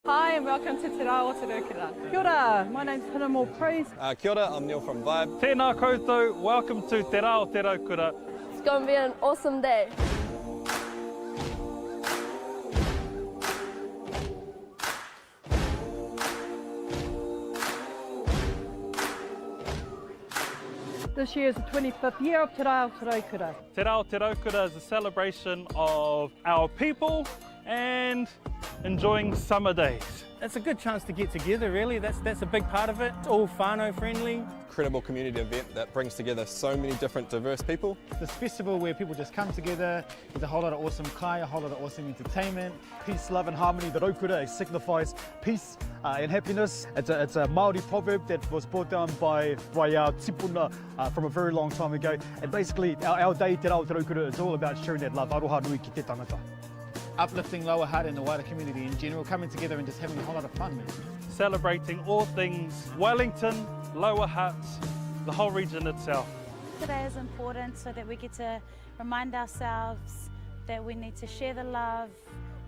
O: Hi and welcome to Te Rao Te Rukura. Kia ora, my name's Hinamo Praise.
P: Kia ora, I'm Neil from Vibe.
E: Tēnā koutou, welcome to Te Rao Te Rukura.
Q: It's going to be an awesome day.
O: This year is the 25th year of Te Rao Te Rukura.
E: Te Rao Te Rukura is a celebration of our people and enjoying summer days.
R: It's a good chance to get together, really. That's a big part of it. It's all whānau friendly.
P: Incredible community event that brings together so many different diverse people.
S: This festival where people just come together, there's a whole lot of awesome kai, a whole lot of awesome entertainment.
J: Peace, love and harmony. The raukura signifies peace and happiness. It's a Māori proverb that was brought down by our tipuna from a very long time ago. And basically our day te rao te raukura is all about sharing that love. Aroha nui ki te tangata.
S: Uplifting Lower Hutt and the wider community in general, coming together and just having a whole lot of fun, man.
E: Celebrating all things Wellington, Lower Hutt, the whole region itself.
T: Today is important so that we get to remind ourselves that we need to share the love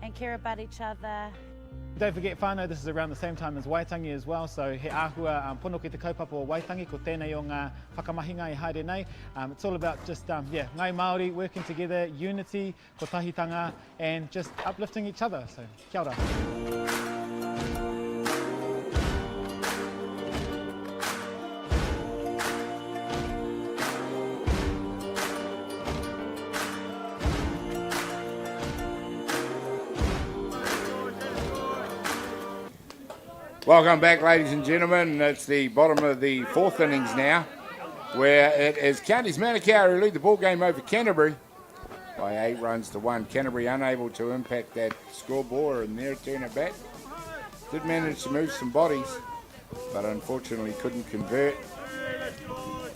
T: and care about each other.
S: Don't forget whānau, this is around the same time as Waitangi as well, so he āhua pono ki te kaupapa o Waitangi, ko tēnei o ngā whakamahinga I haere nei. It's all about just, ngai Māori working together, unity, ko tahitanga, and just uplifting each other, so kia ora.
B: Welcome back, ladies and gentlemen. It's the bottom of the fourth innings now, where it is Counties Manukau who lead the ball game over Canterbury by 8 runs to 1. Canterbury unable to impact that scoreboard in their turn at bat. Did manage to move some bodies, but unfortunately couldn't convert.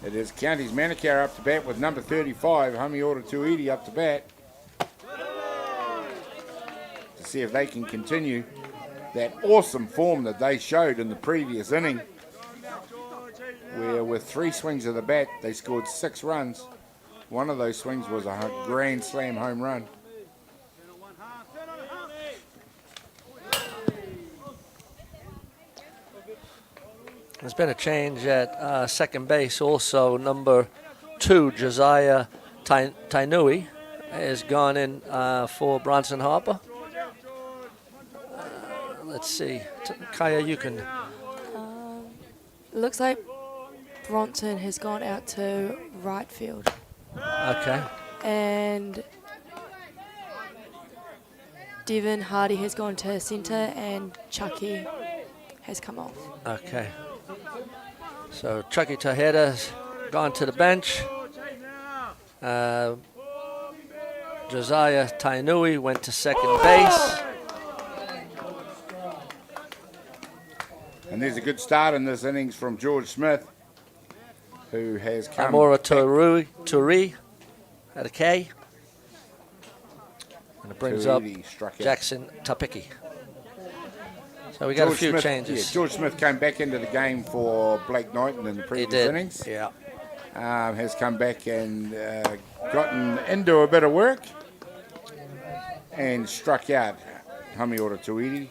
B: It is Counties Manukau up to bat with number 35, Hamiora Tuidi up to bat, to see if they can continue that awesome form that they showed in the previous inning, where with 3 swings of the bat they scored 6 runs. One of those swings was a grand slam home run.
D: There's been a change at second base also. Number 2, Josiah Tainui, has gone in for Bronson Harper. Let's see, Kaya, you can.
C: Looks like Bronson has gone out to right field.
D: Okay.
C: And Devon Hardy has gone to centre and Chucky has come off.
D: Okay. So Chucky Taheta's gone to the bench. Josiah Tainui went to second base.
B: And there's a good start in this innings from George Smith, who has come.
D: Amora Turi at a K. And it brings up Jackson Tapiki. So we got a few
B: Smith,
D: changes.
B: Yeah, George Smith came back into the game for Blake Knighton in the previous innings.
D: Yeah.
B: Has come back and gotten into a bit of work and struck out Hamiora Tuidi.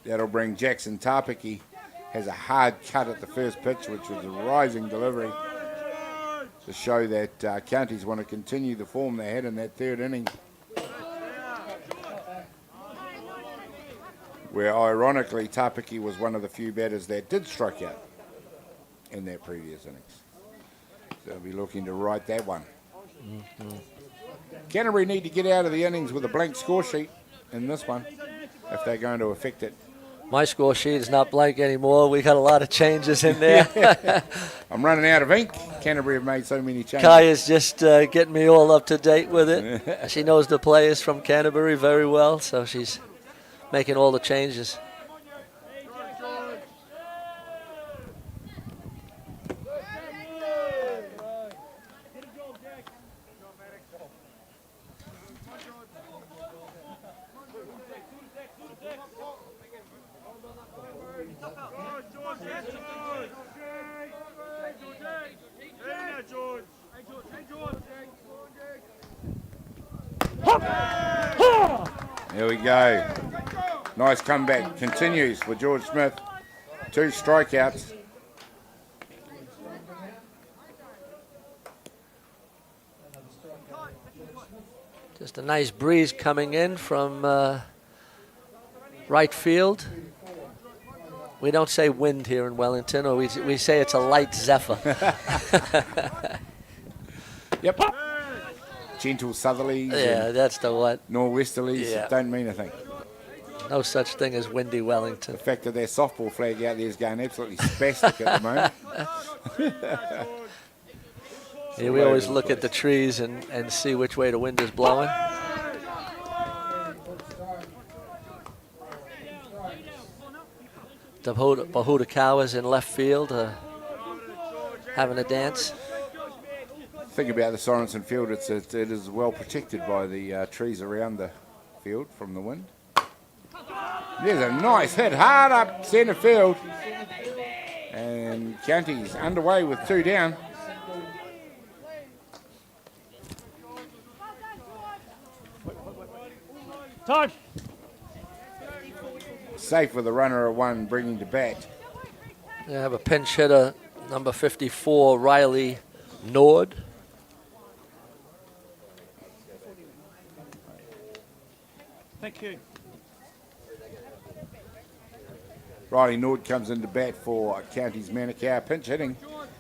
B: That'll bring Jackson Tapiki. Has a hard cut at the first pitch, which was a rising delivery, to show that Counties want to continue the form they had in that third inning, where ironically Tapiki was one of the few batters that did strike out in that previous innings. So they'll be looking to right that one. Canterbury need to get out of the innings with a blank score sheet in this one if they're going to affect it.
D: My score sheet is not blank anymore. We got a lot of changes in there.
B: I'm running out of ink. Canterbury have made so many changes.
D: Kaya's just getting me all up to date with it. She knows the players from Canterbury very well, so she's making all the changes.
B: There we go. Nice comeback. Continues for George Smith. 2 strikeouts.
D: Just a nice breeze coming in from right field. We don't say wind here in Wellington, or we say it's a light zephyr.
B: Yep. Gentle southerlies.
D: Yeah, that's the one.
B: Nor'westerlies.
D: Yeah.
B: Don't mean a thing.
D: No such thing as windy Wellington.
B: The fact that their softball flag out there is going absolutely spastic at the moment.
D: Yeah, we always look at the trees and see which way the wind is blowing. The Bahudakawas in left field having a dance.
B: Think about the Sorensen field. It is well protected by the trees around the field from the wind. There's a nice hit hard up centre field. And County's underway with 2 down.
J: Time.
B: Safe with a runner at 1 bringing to bat.
D: They have a pinch hitter, number 54, Riley Nord.
J: Thank you.
B: Riley Nord comes into bat for County's Manukau, pinch hitting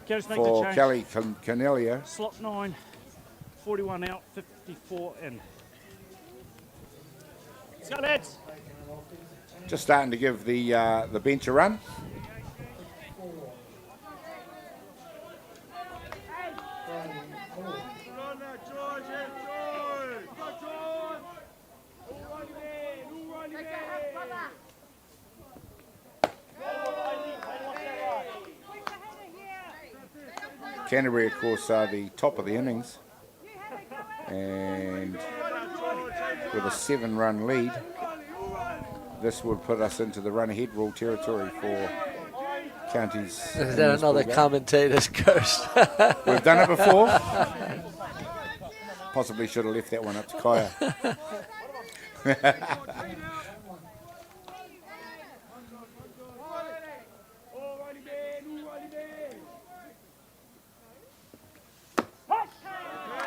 B: for Kelly Cornelia.
J: Slot 9, 41 out, 54 in. Let's go, lads.
B: Just starting to give the bench a run. Canterbury, of course, are the top of the innings, and with a 7-run lead, this would put us into the run-ahead rule territory for Counties.
D: Is that another commentator's curse?
B: We've done it before. Possibly should have left that one up to Kaya.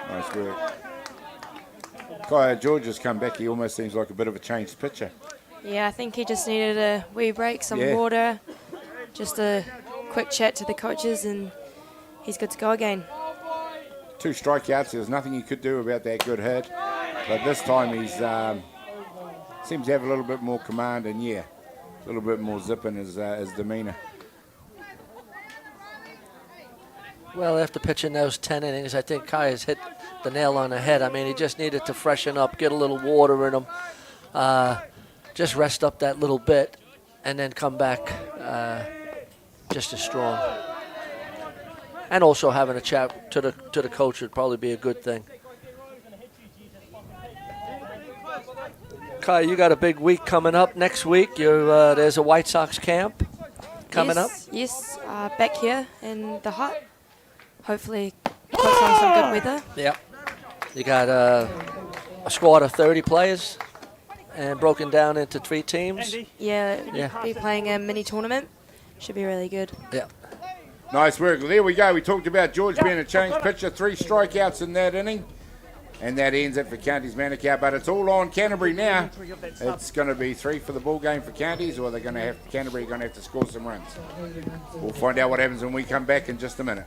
B: Nice work. Kaya George has come back. He almost seems like a bit of a changed pitcher.
C: Yeah, I think he just needed a wee break, some water, just a quick chat to the coaches, and he's good to go again.
B: 2 strikeouts. There was nothing he could do about that good hit, but this time he's seems to have a little bit more command, and a little bit more zip in his demeanour.
D: Well, after pitching those 10 innings, I think Kaya's hit the nail on the head. I mean, he just needed to freshen up, get a little water in him, just rest up that little bit, and then come back just as strong. And also having a chat to the coach would probably be a good thing. Kaya, you got a big week coming up next week. There's a White Sox camp coming up.
C: Yes, back here in the Hutt. Hopefully, put on some good weather.
D: Yeah. You got a squad of 30 players and broken down into 3 teams.
C: Yeah. Be playing a mini tournament. Should be really good.
D: Yeah.
B: Nice work. There we go. We talked about George being a changed pitcher. 3 strikeouts in that inning. And that ends it for Counties Manukau. But it's all on Canterbury now. It's going to be 3 for the ball game for Counties, or Canterbury going to have to score some runs. We'll find out what happens when we come back in just a minute.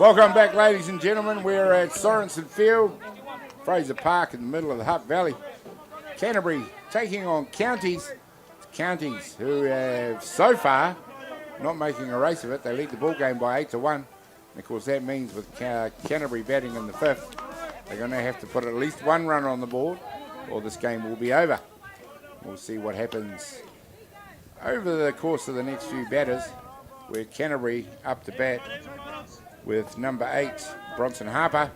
B: Welcome back, ladies and gentlemen. We're at Sorensen Field, Fraser Park in the middle of the Hutt Valley. Canterbury taking on Counties. Counties who have so far not making a race of it. They lead the ball game by 8-1. And of course that means with Canterbury batting in the fifth, they're going to have to put at least one run on the board or this game will be over. We'll see what happens over the course of the next few batters, where Canterbury up to bat with number 8, Bronson Harper,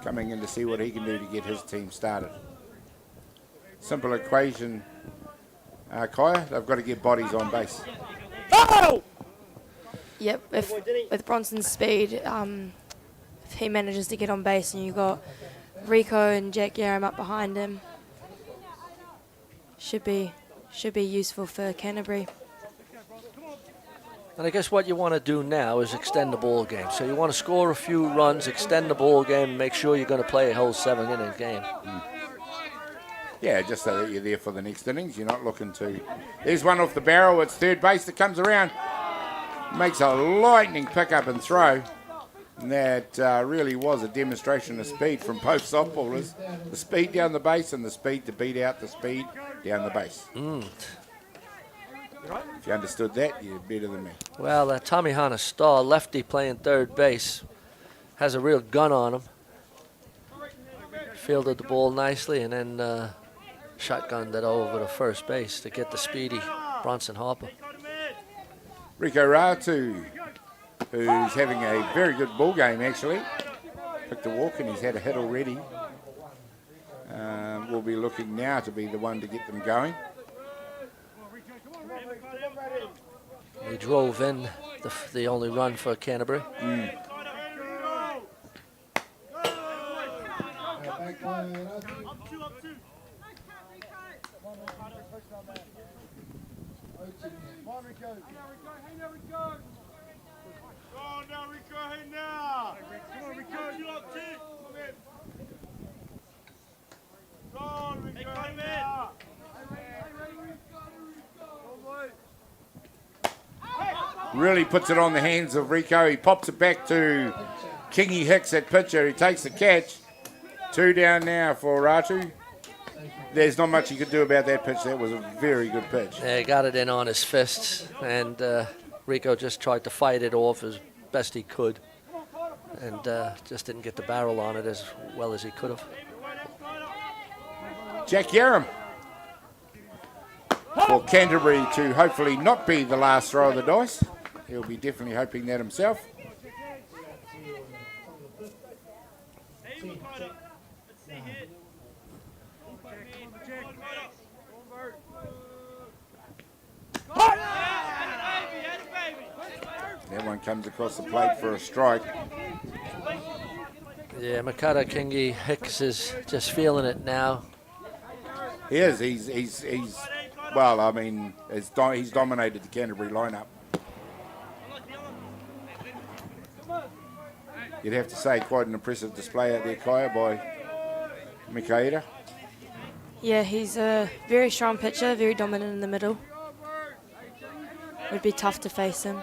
B: coming in to see what he can do to get his team started. Simple equation, Kaya, they've got to get bodies on base.
C: Oh! Yep, with Bronson's speed, if he manages to get on base and you've got Rico and Jack Yaram up behind him, should be useful for Canterbury.
D: And I guess what you want to do now is extend the ball game. So you want to score a few runs, extend the ball game, and make sure you're going to play a whole 7-inning game.
B: Yeah, just so that you're there for the next innings. You're not looking to... There's one off the barrel. It's third base that comes around. Makes a lightning pick-up and throw. And that really was a demonstration of speed from both softballers. The speed down the base and the speed to beat out the speed down the base. If you understood that, you're better than me.
D: Well, Tommy Hana Starr, lefty playing third base, has a real gun on him. Fielded the ball nicely and then shotgunned it over to first base to get the speedy Bronson Harper.
B: Rico Ratu, who's having a very good ball game actually. Picked a walk and he's had a hit already. Will be looking now to be the one to get them going.
D: He drove in the only run for Canterbury.
B: Really puts it on the hands of Rico. He pops it back to Kingy Hicks at pitcher. He takes the catch. 2 down now for Ratu. There's not much he could do about that pitch. That was a very good pitch.
D: Yeah, he got it in on his fists, and Rico just tried to fight it off as best he could, and just didn't get the barrel on it as well as he could have.
B: Jack Yaram for Canterbury to hopefully not be the last throw of the dice. He'll be definitely hoping that himself. That one comes across the plate for a strike.
D: Yeah, Makata Kingy Hicks is just feeling it now.
B: He is. He's well, I mean, he's dominated the Canterbury lineup. You'd have to say quite an impressive display out there, Kaya, by Mikaeda.
C: Yeah, he's a very strong pitcher, very dominant in the middle. Would be tough to face him.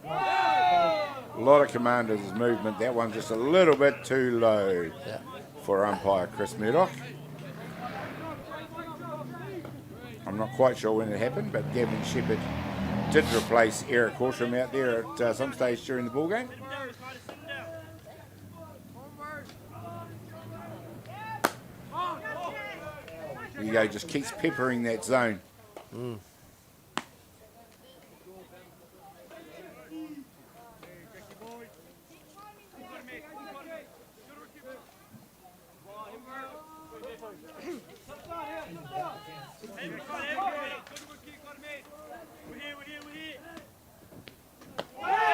B: A lot of Commanders' movement. That one's just a little bit too low for umpire Chris Murdoch. I'm not quite sure when it happened, but Gavin Shepherd did replace Eric Horsham out there at some stage during the ball game. There you go, just keeps peppering that zone.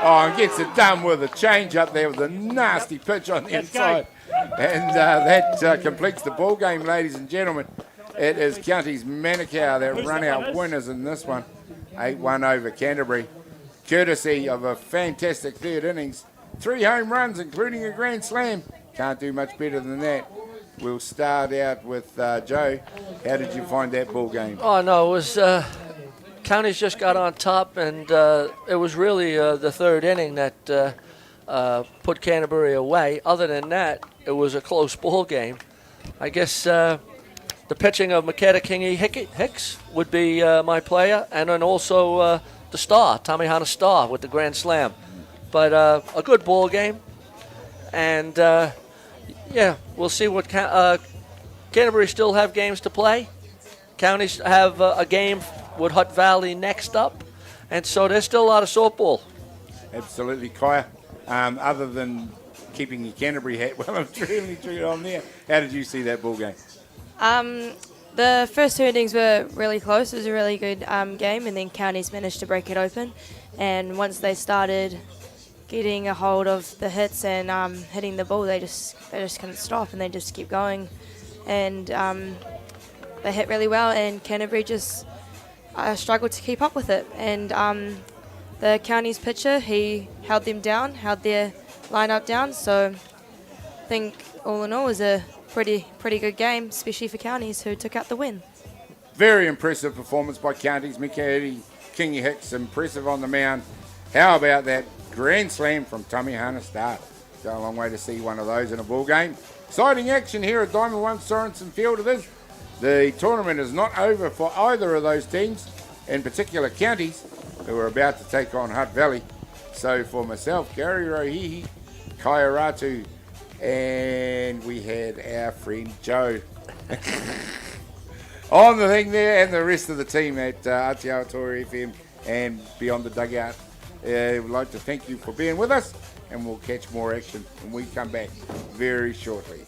B: Oh, and gets it done with a change up there with a nasty pitch on the inside. And that completes the ball game, ladies and gentlemen. It is Counties Manukau that run out winners in this one. 8-1 over Canterbury. Courtesy of a fantastic third innings. 3 home runs, including a grand slam. Can't do much better than that. We'll start out with Joe. How did you find that ball game?
D: Oh, no, it was Counties just got on top, and it was really the third inning that put Canterbury away. Other than that, it was a close ball game. I guess the pitching of Makeda Kingi Hicks would be my player, and then also the star, Tamihana Star, with the grand slam. But a good ball game, and yeah, we'll see what Canterbury still have games to play. Counties have a game with Hutt Valley next up, and so there's still a lot of softball.
B: Absolutely, Kaya. Other than keeping your Canterbury hat well and truly on there, how did you see that ball game?
C: The first two innings were really close. It was a really good game, and then Counties managed to break it open. And once they started getting a hold of the hits and hitting the ball, they just couldn't stop, and they just keep going. And they hit really well, and Canterbury just struggled to keep up with it. And the Counties pitcher, he held them down, held their lineup down. So I think all in all it was a pretty good game, especially for Counties, who took out the win.
B: Very impressive performance by Counties. Makeda Kingi Hicks, impressive on the mound. How about that grand slam from Tamihana Star? Go a long way to see one of those in a ball game. Exciting action here at Diamond 1 Sorensen Field. It is. The tournament is not over for either of those teams, in particular Counties, who are about to take on Hutt Valley. So for myself, Gary Rohihi, Kaya Ratu, and we had our friend Joe on the thing there, and the rest of the team at Aotearoa FM and Beyond the Dugout. We'd like to thank you for being with us, and we'll catch more action when we come back very shortly.